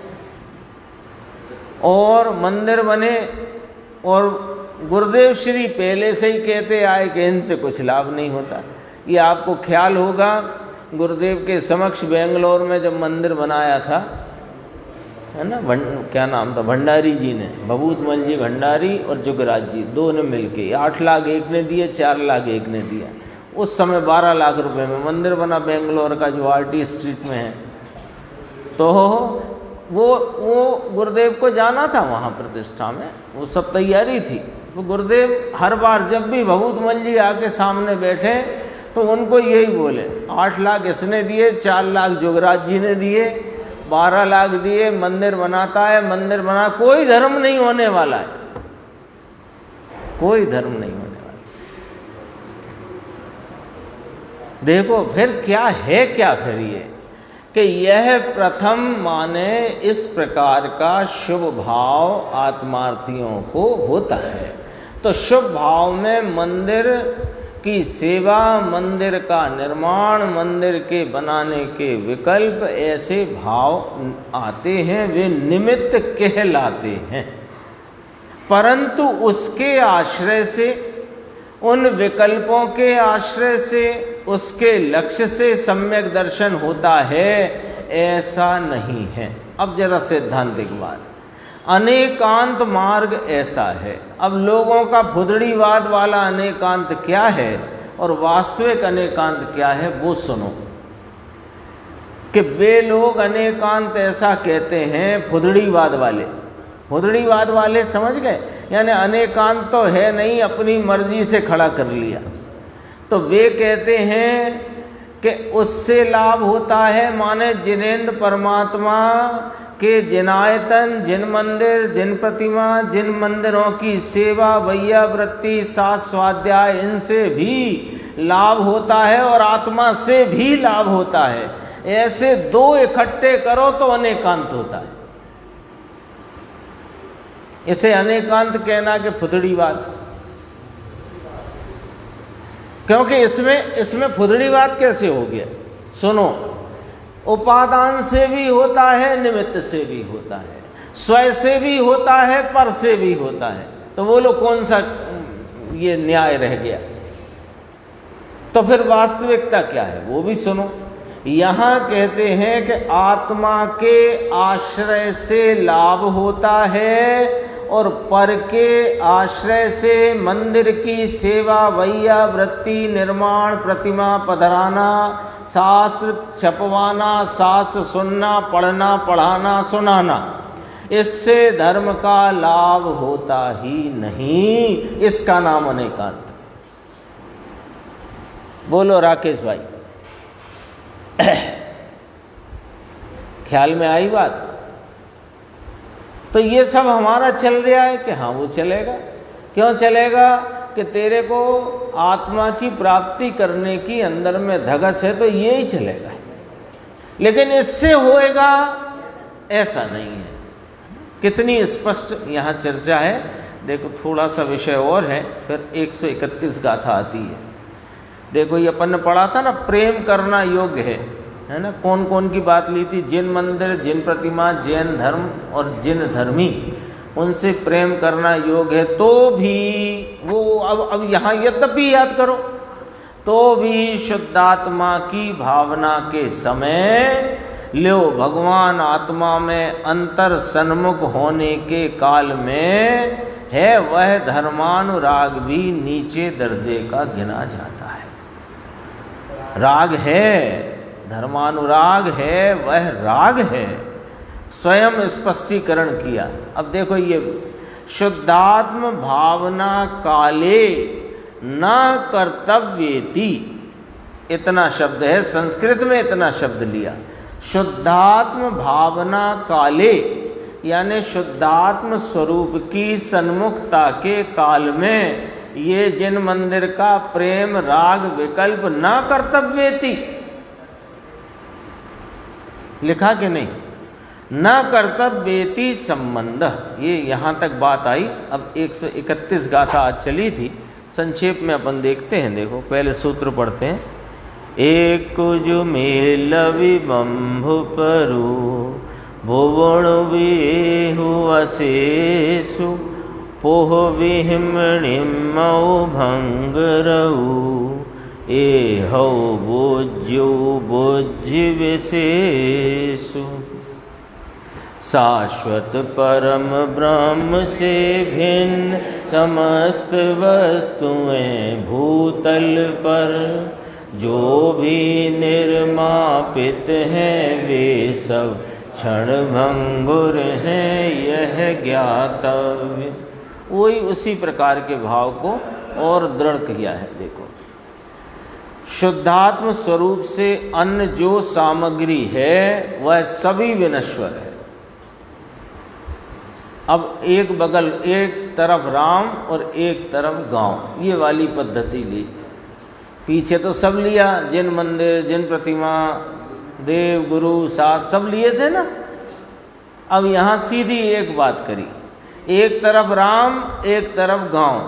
और मंदिर बने और गुरुदेव श्री पहले से ही कहते आए कि इनसे कुछ लाभ नहीं होता। ये आपको ख्याल होगा, गुरुदेव के समक्ष बेंगलोर में जब मंदिर बनाया था, है ना, क्या नाम था, भंडारी जी ने, भभूतमल जी भंडारी और जुगराज जी, दो ने मिलके 8 लाख एक ने दिए, 4 लाख एक ने दिया। उस समय 12 लाख रुपए में मंदिर बना बेंगलोर का, जो आरटी स्ट्रीट में है। तो वो गुरुदेव को जाना था वहाँ प्रतिष्ठा में, वो सब तैयारी थी। तो गुरुदेव हर बार जब भी भभूतमल जी आके सामने बैठे तो उनको यही बोले, 8 लाख इसने दिए, 4 लाख जुगराज जी ने दिए, 12 लाख दिए, मंदिर बनाता है, मंदिर बना, कोई धर्म नहीं होने वाला है, कोई धर्म नहीं होने वाला। देखो फिर क्या है, क्या फिर ये कि यह प्रथम माने इस प्रकार का शुभ भाव आत्मार्थियों को होता है। तो शुभ भाव में मंदिर की सेवा, मंदिर का निर्माण, मंदिर के बनाने के विकल्प, ऐसे भाव आते हैं, वे निमित्त कहलाते हैं। परंतु उसके आश्रय से, उन विकल्पों के आश्रय से, उसके लक्ष्य से सम्यक दर्शन होता है, ऐसा नहीं है। अब जरा सैद्धांतिक बात, अनेकांत मार्ग ऐसा है। अब लोगों का फुदड़ीवाद वाला अनेकांत क्या है और वास्तविक अनेकांत क्या है वो सुनो। कि वे लोग अनेकांत ऐसा कहते हैं, फुदड़ीवाद वाले। फुदड़ीवाद वाले समझ गए, यानी अनेकांत तो है नहीं, अपनी मर्जी से खड़ा कर लिया। तो वे कहते हैं कि उससे लाभ होता है, माने जिनेंद्र परमात्मा के जिन आयतन, जिन मंदिर, जिन प्रतिमा, जिन मंदिरों की सेवा, वैया वृत्ति, सास स्वाध्याय, इनसे भी लाभ होता है और आत्मा से भी लाभ होता है। ऐसे दो इकट्ठे करो तो अनेकांत होता है। इसे अनेकांत कहना कि फुदड़ीवाद, क्योंकि इसमें फुदड़ीवाद कैसे हो गया? सुनो, उपादान से भी होता है, निमित्त से भी होता है, स्वयं से भी होता है, पर से भी होता है। तो बोलो कौन सा ये न्याय रह गया? तो फिर वास्तविकता क्या है वो भी सुनो। यहाँ कहते हैं कि आत्मा के आश्रय से लाभ होता है और पर के आश्रय से मंदिर की सेवा, वैया वृत्ति, निर्माण, प्रतिमा पधराना, शास्त्र छपवाना, शास्त्र सुनना, पढ़ना, पढ़ाना, सुनाना, इससे धर्म का लाभ होता ही नहीं। इसका नाम अनेकांत। बोलो राकेश भाई, ख्याल में आई बात? तो ये सब हमारा चल रहा है कि हाँ वो चलेगा। क्यों चलेगा? कि तेरे को आत्मा की प्राप्ति करने की अंदर में धगस है तो ये ही चलेगा, लेकिन इससे होएगा ऐसा नहीं है। कितनी स्पष्ट यहाँ चर्चा है। देखो थोड़ा सा विषय और है, फिर 131 गाथा आती है। देखो ये अपन ने पढ़ा था ना, प्रेम करना योग्य है ना। कौन कौन की बात ली थी? जिन मंदिर, जिन प्रतिमा, जैन धर्म और जिन धर्मी, उनसे प्रेम करना योग्य है। तो भी वो अब यहाँ यद्यपि याद करो, तो भी शुद्धात्मा की भावना के समय लो भगवान आत्मा में अंतर सन्मुख होने के काल में है, वह धर्मानुराग भी नीचे दर्जे का गिना जाता है। राग है, धर्मानुराग है, वह राग है। स्वयं स्पष्टीकरण किया। अब देखो ये शुद्धात्म भावना काले न कर्तव्येति, इतना शब्द है, संस्कृत में इतना शब्द लिया। शुद्धात्म भावना काले यानी शुद्धात्म स्वरूप की सन्मुखता के काल में ये जिन मंदिर का प्रेम राग विकल्प न कर्तव्येति, लिखा कि नहीं? न कर्तव्येति संबंध, ये यहाँ तक बात आई। अब 131 गाथा आज चली थी, संक्षेप में अपन देखते हैं। देखो पहले सूत्र पढ़ते हैं। एक जो मेल विबंभु परु भुवन वेहु अशेषु पोह विहिमणिमौ भंगरऊ ए हौ बोज्यो बोज्य विशेषु शाश्वत परम ब्रह्म से भिन्न समस्त वस्तुएं भूतल पर जो भी निर्मापित हैं वे सब क्षण भंगुर हैं, यह ज्ञातव्य। वही उसी प्रकार के भाव को और दृढ़ किया है। देखो शुद्धात्म स्वरूप से अन्य जो सामग्री है वह सभी विनश्वर है। अब एक बगल, एक तरफ राम और एक तरफ गांव, ये वाली पद्धति ली। पीछे तो सब लिया, जिन मंदिर, जिन प्रतिमा, देव गुरु साथ सब लिए थे ना। अब यहाँ सीधी एक बात करी, एक तरफ राम एक तरफ गांव,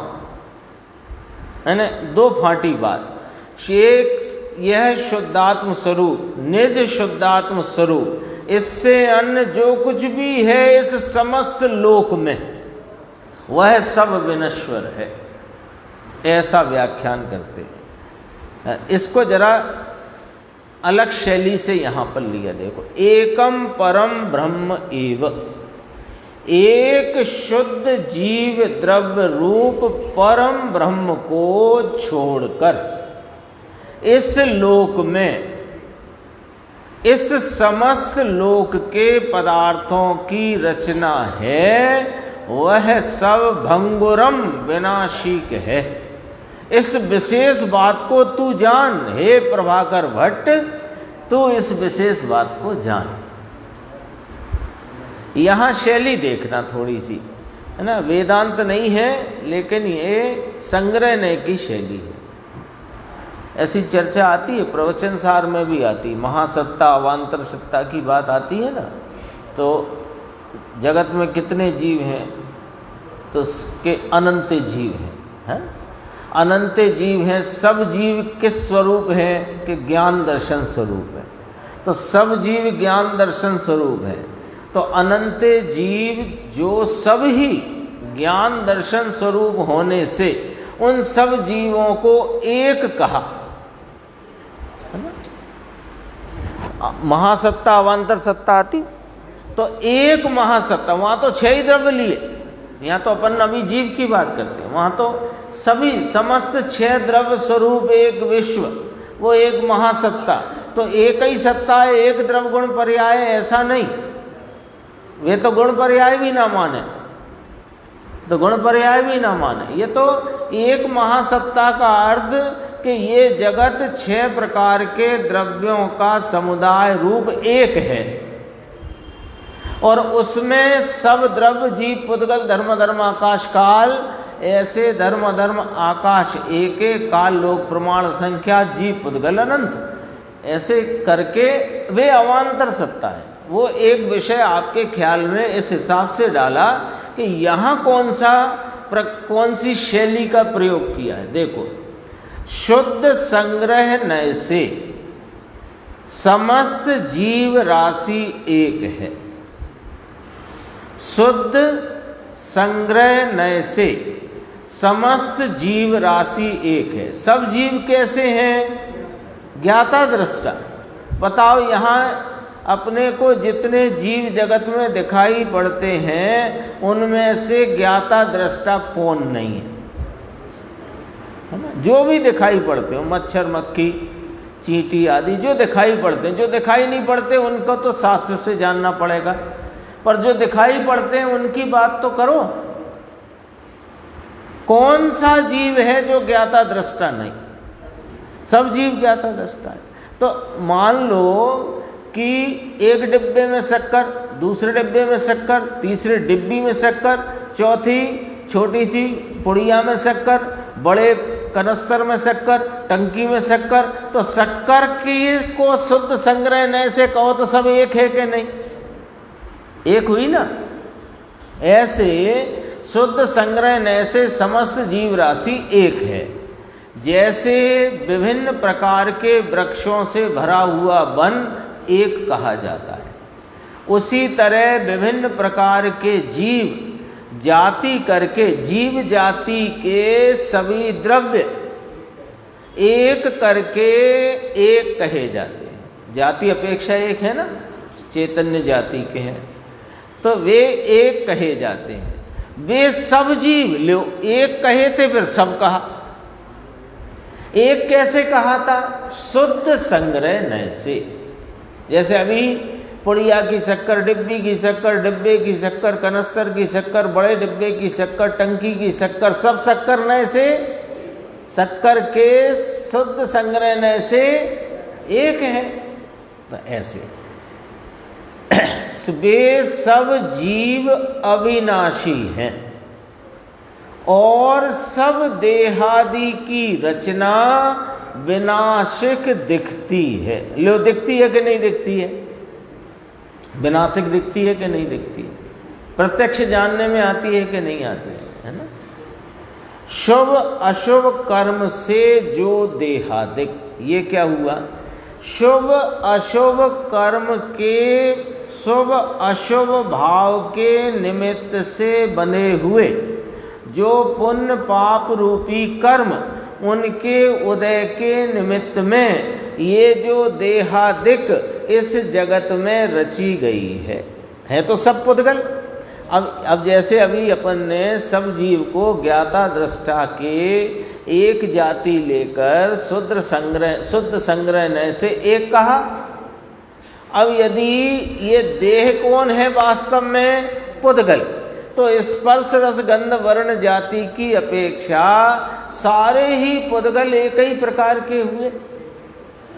है ना, दो फाटी बात। एक यह शुद्धात्म स्वरूप, निज शुद्धात्म स्वरूप, इससे अन्य जो कुछ भी है इस समस्त लोक में वह सब विनश्वर है, ऐसा व्याख्यान करते हैं। इसको जरा अलग शैली से यहाँ पर लिया। देखो एकम परम ब्रह्म एव, एक शुद्ध जीव द्रव्य रूप परम ब्रह्म को छोड़कर इस लोक में इस समस्त लोक के पदार्थों की रचना है, वह सब भंगुरम विनाशिक है। इस विशेष बात को तू जान, हे प्रभाकर भट्ट, तू इस विशेष बात को जान। यहाँ शैली देखना थोड़ी सी, है ना, वेदांत नहीं है लेकिन ये संग्रहने की शैली है। ऐसी चर्चा आती है, प्रवचन सार में भी आती, महासत्ता अवान्तर सत्ता की बात आती है ना। तो जगत में कितने जीव हैं, तो उसके अनंत जीव हैं, अनंत जीव हैं। सब जीव किस स्वरूप हैं कि ज्ञान दर्शन स्वरूप है। तो सब जीव ज्ञान दर्शन स्वरूप है। तो अनंत जीव जो सब ही ज्ञान दर्शन स्वरूप होने से उन सब जीवों को एक कहा, है ना। महासत्ता अवान्तर सत्ता आती, तो एक महासत्ता, वहां तो 6 द्रव्य लिए, यहाँ तो अपन अभी जीव की बात करते हैं, वहां तो सभी समस्त 6 द्रव्य स्वरूप एक विश्व, वो एक महासत्ता। तो एक ही सत्ता है, एक द्रव्य गुण पर्याय, ऐसा नहीं। वे तो गुण पर्याय भी ना माने, तो गुण पर्याय भी ना माने। ये तो एक महासत्ता का अर्थ कि ये जगत 6 प्रकार के द्रव्यों का समुदाय रूप एक है, और उसमें सब द्रव्य जीव पुद्गल धर्म धर्म आकाश काल, ऐसे धर्म धर्म आकाश एक एक, काल लोक प्रमाण संख्या जीव पुद्गल अनंत, ऐसे करके वे अवान्तर सत्ता है। वो एक विषय आपके ख्याल में इस हिसाब से डाला कि यहाँ कौन सी शैली का प्रयोग किया है। देखो, शुद्ध संग्रह नय से समस्त जीव राशि एक है। शुद्ध संग्रह नय से समस्त जीव राशि एक है। सब जीव कैसे हैं? ज्ञाता दृष्टा। बताओ, यहाँ अपने को जितने जीव जगत में दिखाई पड़ते हैं उनमें से ज्ञाता दृष्टा कौन नहीं है? है ना। जो भी दिखाई पड़ते हो, मच्छर मक्खी चींटी आदि जो दिखाई पड़ते हैं, जो दिखाई नहीं पड़ते उनको तो शास्त्र से जानना पड़ेगा, पर जो दिखाई पड़ते हैं उनकी बात तो करो। कौन सा जीव है जो ज्ञाता दृष्टा नहीं? सब जीव ज्ञाता दृष्टा है। तो मान लो कि एक डिब्बे में शक्कर, दूसरे डिब्बे में शक्कर, तीसरे डिब्बी में शक्कर, चौथी छोटी सी पुड़िया में शक्कर, बड़े कनस्तर में शक्कर, टंकी में शक्कर। तो शक्कर की को शुद्ध संग्रह नय से कहो तो सब एक है कि नहीं? एक हुई ना। ऐसे शुद्ध संग्रह नय से समस्त जीव राशि एक है। जैसे विभिन्न प्रकार के वृक्षों से भरा हुआ वन एक कहा जाता है, उसी तरह विभिन्न प्रकार के जीव जाति करके जीव जाति के सभी द्रव्य एक करके एक कहे जाते हैं। जाति अपेक्षा एक है ना, चैतन्य जाति के हैं, तो वे एक कहे जाते हैं। वे सब जीव लो एक कहे थे, फिर सब कहा। एक कैसे कहा था? शुद्ध संग्रह नय से। जैसे अभी पुड़िया की शक्कर, डिब्बी की शक्कर, डिब्बे की शक्कर, कनस्तर की शक्कर, बड़े डिब्बे की शक्कर, टंकी की शक्कर, सब शक्कर नय से, शक्कर के शुद्ध संग्रह नय से एक है। तो ऐसे वे सब जीव अविनाशी हैं और सब देहादि की रचना विनाशिक दिखती है। लो, दिखती है कि नहीं दिखती है? विनाशिक दिखती है कि नहीं दिखती है? प्रत्यक्ष जानने में आती है कि नहीं आती है ना। शुभ अशुभ कर्म से जो देहादिक, ये क्या हुआ? शुभ अशुभ कर्म के शुभ अशुभ भाव के निमित्त से बने हुए जो पुण्य पाप रूपी कर्म, उनके उदय के निमित्त में ये जो देहादिक इस जगत में रची गई है तो सब पुद्गल। अब जैसे अभी अपन ने सब जीव को ज्ञाता दृष्टा के एक जाति लेकर शुद्ध संग्रह नय से एक कहा, अब यदि ये देह कौन है वास्तव में? पुद्गल। तो स्पर्श रस गंध वर्ण जाति की अपेक्षा सारे ही पुद्गल एक ही प्रकार के हुए,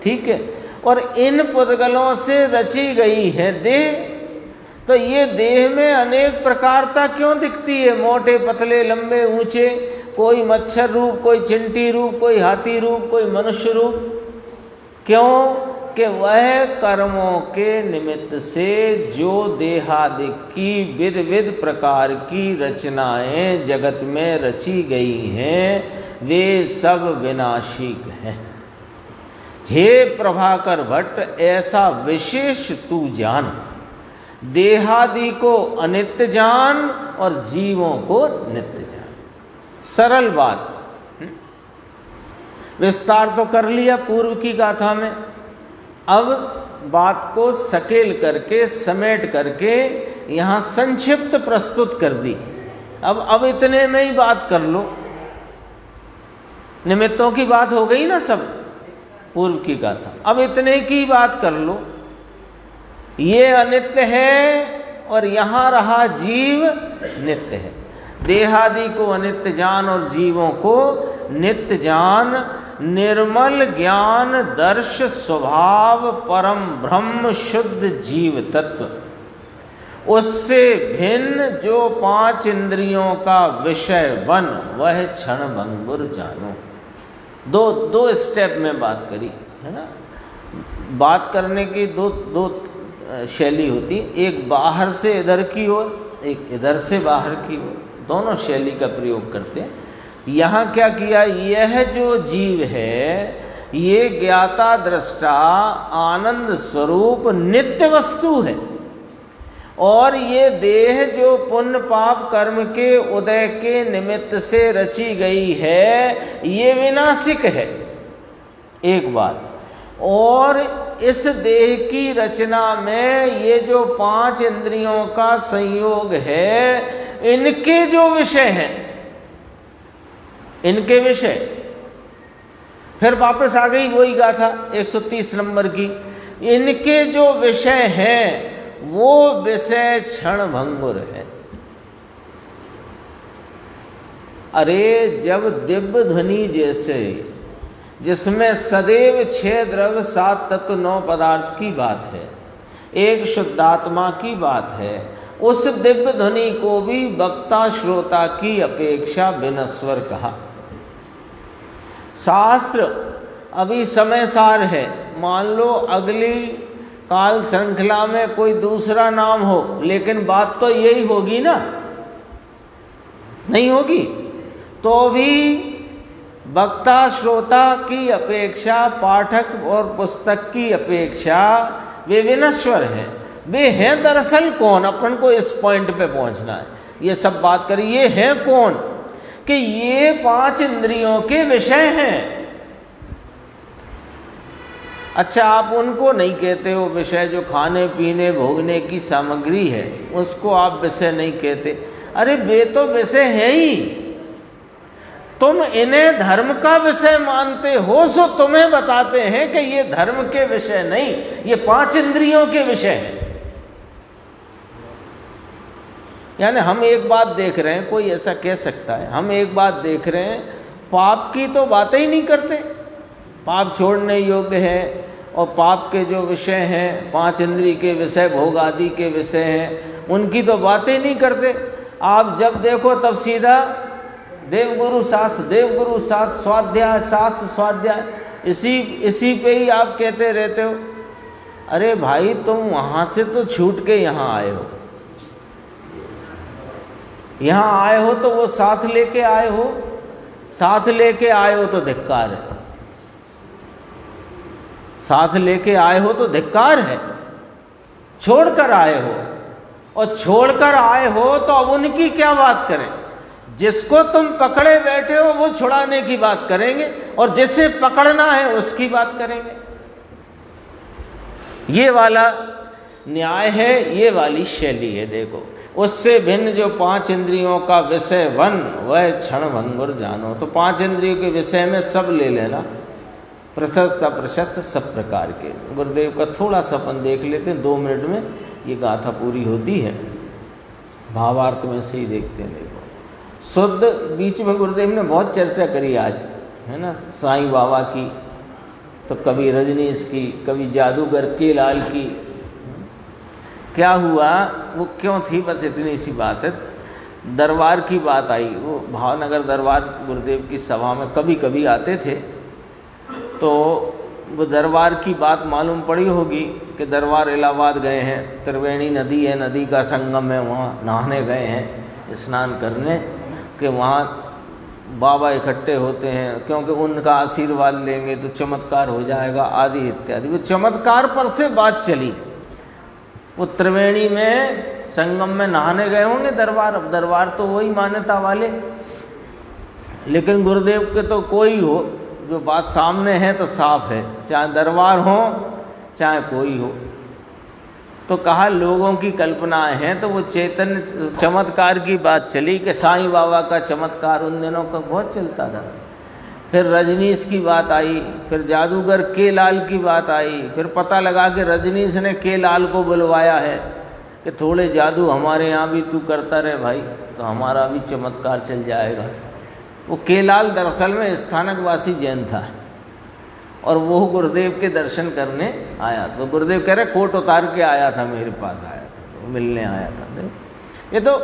ठीक है। और इन पुद्गलों से रची गई है देह। तो ये देह में अनेक प्रकारता क्यों दिखती है? मोटे पतले लंबे ऊंचे, कोई मच्छर रूप, कोई चिंटी रूप, कोई हाथी रूप, कोई मनुष्य रूप। क्यों? कि वह कर्मों के निमित्त से जो देहादि की विध विध प्रकार की रचनाएं जगत में रची गई हैं वे सब विनाशिक हैं। हे प्रभाकर भट्ट, ऐसा विशेष तू जान, देहादि को अनित्य जान और जीवों को नित्य जान। सरल बात, विस्तार तो कर लिया पूर्व की गाथा में, अब बात को सकेल करके समेट करके यहाँ संक्षिप्त प्रस्तुत कर दी। अब इतने में ही बात कर लो। निमित्तों की बात हो गई ना सब पूर्व की गाथा, अब इतने की बात कर लो। ये अनित्य है और यहाँ रहा जीव नित्य है। देहादि को अनित्य जान और जीवों को नित्य जान। निर्मल ज्ञान दर्श स्वभाव परम ब्रह्म शुद्ध जीव दत्व, उससे भिन्न जो पांच इंद्रियों का विषय वन वह क्षण भंगुर जानो। दो स्टेप में बात करी है ना। बात करने की दो शैली होती, एक बाहर से इधर की ओर, एक इधर से बाहर की ओर, दोनों शैली का प्रयोग करते हैं। यहाँ क्या किया? यह जो जीव है ये ज्ञाता दृष्टा आनंद स्वरूप नित्य वस्तु है, और ये देह जो पुण्य पाप कर्म के उदय के निमित्त से रची गई है ये विनाशिक है, एक बात। और इस देह की रचना में ये जो पांच इंद्रियों का संयोग है इनके जो विषय हैं, इनके विषय, फिर वापस आ गई वही गाथा 130 नंबर की। इनके जो विषय हैं वो विषय क्षण भंगुर है। अरे जब दिव्य ध्वनि जैसे, जिसमें सदैव 6 द्रव्य 7 तत्व 9 पदार्थ की बात है, एक शुद्धात्मा की बात है, उस दिव्य ध्वनि को भी वक्ता श्रोता की अपेक्षा विनश्वर कहा। शास्त्र अभी समय सार है, मान लो अगली काल श्रृंखला में कोई दूसरा नाम हो, लेकिन बात तो यही होगी ना, नहीं होगी? तो भी वक्ता श्रोता की अपेक्षा, पाठक और पुस्तक की अपेक्षा वे विनश्वर हैं। वे हैं दरअसल कौन? अपन को इस पॉइंट पे पहुंचना है। ये सब बात करी, ये हैं कौन? कि ये पांच इंद्रियों के विषय हैं। अच्छा, आप उनको नहीं कहते हो विषय, जो खाने पीने भोगने की सामग्री है उसको आप विषय नहीं कहते। अरे वे तो विषय हैं ही, तुम इन्हें धर्म का विषय मानते हो, सो तुम्हें बताते हैं कि ये धर्म के विषय नहीं, ये पांच इंद्रियों के विषय हैं। यानी हम एक बात देख रहे हैं, कोई ऐसा कह सकता है, हम एक बात देख रहे हैं, पाप की तो बातें ही नहीं करते, पाप छोड़ने योग्य है, और पाप के जो विषय हैं, पांच इंद्रिय के विषय, भोग आदि के विषय हैं, उनकी तो बातें नहीं करते। आप जब देखो तब सीधा देवगुरु शास्त्र, देवगुरु शास्त्र, स्वाध्याय शास्त्र, स्वाध्याय, इसी पे ही आप कहते रहते हो। अरे भाई, तुम वहाँ से तो छूट के यहाँ आए हो, यहाँ आए हो तो वो साथ लेके आए हो, साथ लेके आए हो तो धिक्कार है, साथ लेके आए हो तो धिक्कार है। छोड़कर आए हो, और छोड़कर आए हो तो अब उनकी क्या बात करें? जिसको तुम पकड़े बैठे हो वो छुड़ाने की बात करेंगे, और जिसे पकड़ना है उसकी बात करेंगे। ये वाला न्याय है, ये वाली शैली है। देखो, उससे भिन्न जो पांच इंद्रियों का विषय वन वह क्षण भंगुर जानो। तो पांच इंद्रियों के विषय में सब ले लेना, प्रशस्त अप्रशस्त सब प्रकार के। गुरुदेव का थोड़ा सा अपन देख लेते हैं, 2 मिनट में ये गाथा पूरी होती है। भावार्थ में से ही देखते हैं। देखो शुद्ध, बीच में गुरुदेव ने बहुत चर्चा करी आज, है ना, साईं बाबा की, तो कभी रजनीश की, कभी जादूगर के लाल की। क्या हुआ, वो क्यों थी, बस इतनी सी बात है। दरबार की बात आई, वो भावनगर दरबार गुरुदेव की सभा में कभी कभी आते थे, तो वो दरबार की बात मालूम पड़ी होगी कि दरबार इलाहाबाद गए हैं, त्रिवेणी नदी है, नदी का संगम है, वहाँ नहाने गए हैं, स्नान करने, कि वहाँ बाबा इकट्ठे होते हैं, क्योंकि उनका आशीर्वाद लेंगे तो चमत्कार हो जाएगा, आदि इत्यादि। वो चमत्कार पर से बात चली। वो त्रिवेणी में संगम में नहाने गए होंगे दरबार, अब दरबार तो वही मान्यता वाले, लेकिन गुरुदेव के तो कोई हो, जो बात सामने है तो साफ है, चाहे दरबार हो चाहे कोई हो। तो कहा लोगों की कल्पनाएं हैं, तो वो चैतन्य चमत्कार की बात चली कि साईं बाबा का चमत्कार उन दिनों का बहुत चलता था। फिर रजनीश की बात आई, फिर जादूगर के लाल की बात आई, फिर पता लगा कि रजनीश ने के लाल को बुलवाया है कि थोड़े जादू हमारे यहाँ भी तू करता रहे भाई, तो हमारा भी चमत्कार चल जाएगा। वो के लाल दरअसल में स्थानकवासी जैन था, और वो गुरुदेव के दर्शन करने आया। तो गुरुदेव कह रहे कोट उतार के आया था, मेरे पास आया था, मिलने आया था। ये तो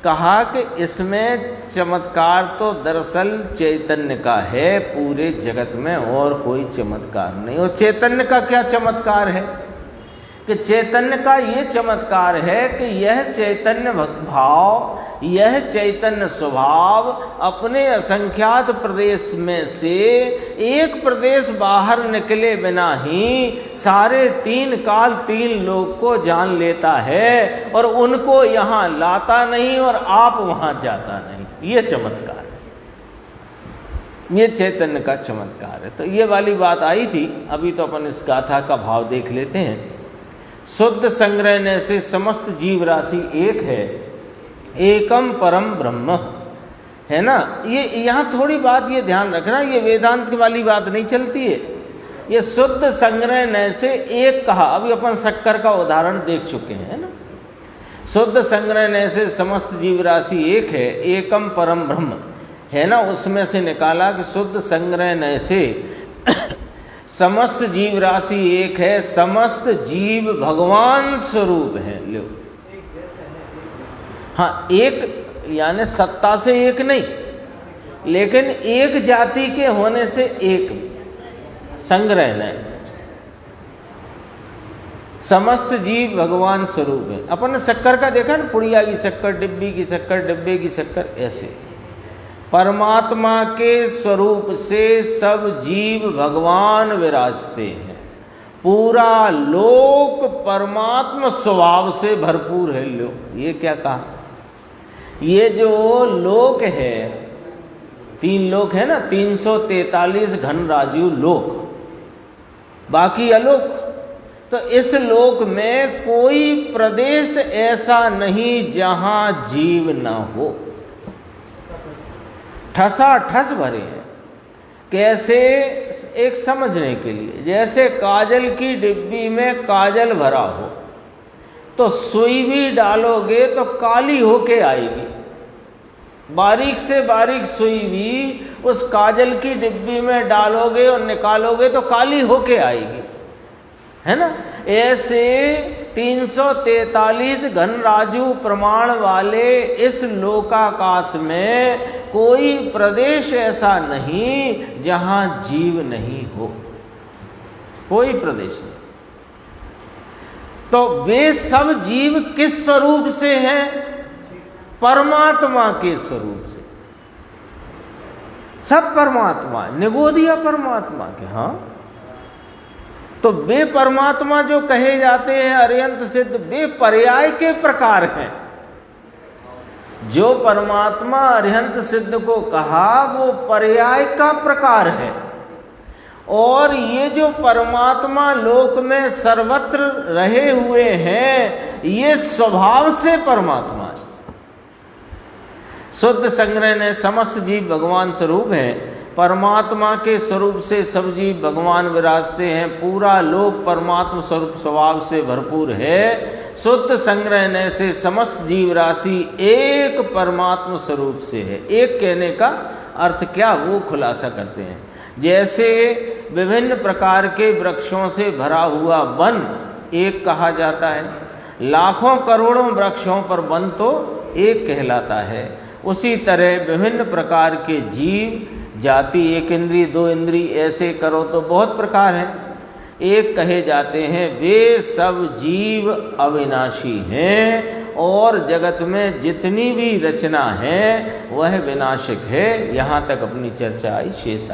कहा कि इसमें चमत्कार तो दरअसल चैतन्य का है, पूरे जगत में और कोई चमत्कार नहीं। और चैतन्य का क्या चमत्कार है, कि चैतन्य का ये चमत्कार है कि यह चैतन्य भाव, यह चैतन्य स्वभाव अपने असंख्यात प्रदेश में से एक प्रदेश बाहर निकले बिना ही सारे 3 काल 3 लोक को जान लेता है, और उनको यहाँ लाता नहीं और आप वहाँ जाता नहीं। ये चमत्कार है, ये चैतन्य का चमत्कार है। तो ये वाली बात आई थी। अभी तो अपन इस गाथा का भाव देख लेते हैं। शुद्ध संग्रहण से समस्त जीव राशि एक है, एकम परम ब्रह्म, है ना। ये यहाँ थोड़ी बात ये ध्यान रखना, ये वेदांत वाली बात नहीं चलती है। ये शुद्ध संग्रहण से एक कहा, अभी अपन शक्कर का उदाहरण देख चुके हैं, है ना। शुद्ध संग्रहण से समस्त जीव राशि एक है, एकम परम ब्रह्म, है ना। उसमें से निकाला कि शुद्ध संग्रहण से समस्त जीव राशि एक है, समस्त जीव भगवान स्वरूप है। लो, हाँ, एक यानी सत्ता से एक नहीं, लेकिन एक जाति के होने से एक संग्रहण है। समस्त जीव भगवान स्वरूप है। अपन ने शक्कर का देखा ना, पुड़िया की शक्कर, डिब्बी की शक्कर, डिब्बे की शक्कर, ऐसे परमात्मा के स्वरूप से सब जीव भगवान विराजते हैं। पूरा लोक परमात्मा स्वभाव से भरपूर है। लो, ये क्या कहा, ये जो लोक है, 3 लोक है ना, 343 घन राजू लोक, बाकी अलोक। तो इस लोक में कोई प्रदेश ऐसा नहीं जहां जीव न हो, ठसा ठस भरे हैं। कैसे, एक समझने के लिए, जैसे काजल की डिब्बी में काजल भरा हो, तो सुई भी डालोगे तो काली होके आएगी। बारीक से बारीक सुई भी उस काजल की डिब्बी में डालोगे और निकालोगे तो काली होके आएगी, है ना। ऐसे 343 घन राजू प्रमाण वाले इस लोकाकाश में कोई प्रदेश ऐसा नहीं जहां जीव नहीं हो, कोई प्रदेश नहीं। तो वे सब जीव किस स्वरूप से हैं, परमात्मा के स्वरूप से। सब परमात्मा, निगोदिया परमात्मा के। हाँ, तो वे परमात्मा जो कहे जाते हैं अर्यंत सिद्ध, वे पर्याय के प्रकार हैं। जो परमात्मा अर्यंत सिद्ध को कहा वो पर्याय का प्रकार है, और ये जो परमात्मा लोक में सर्वत्र रहे हुए हैं, ये स्वभाव से परमात्मा है। शुद्ध संग्रह ने समस्त जीव भगवान स्वरूप हैं, परमात्मा के स्वरूप से सब जीव भगवान विराजते हैं, पूरा लोक परमात्मा स्वरूप स्वभाव से भरपूर है। शुद्ध संग्रहण से समस्त जीव राशि एक परमात्मा स्वरूप से है। एक कहने का अर्थ क्या, वो खुलासा करते हैं। जैसे विभिन्न प्रकार के वृक्षों से भरा हुआ वन एक कहा जाता है, लाखों करोड़ों वृक्षों पर वन तो एक कहलाता है। उसी तरह विभिन्न प्रकार के जीव जाति, एक इंद्री, दो इंद्री, ऐसे करो तो बहुत प्रकार हैं, एक कहे जाते हैं। वे सब जीव अविनाशी हैं और जगत में जितनी भी रचना है वह विनाशक है। यहाँ तक अपनी चर्चा आई शेष।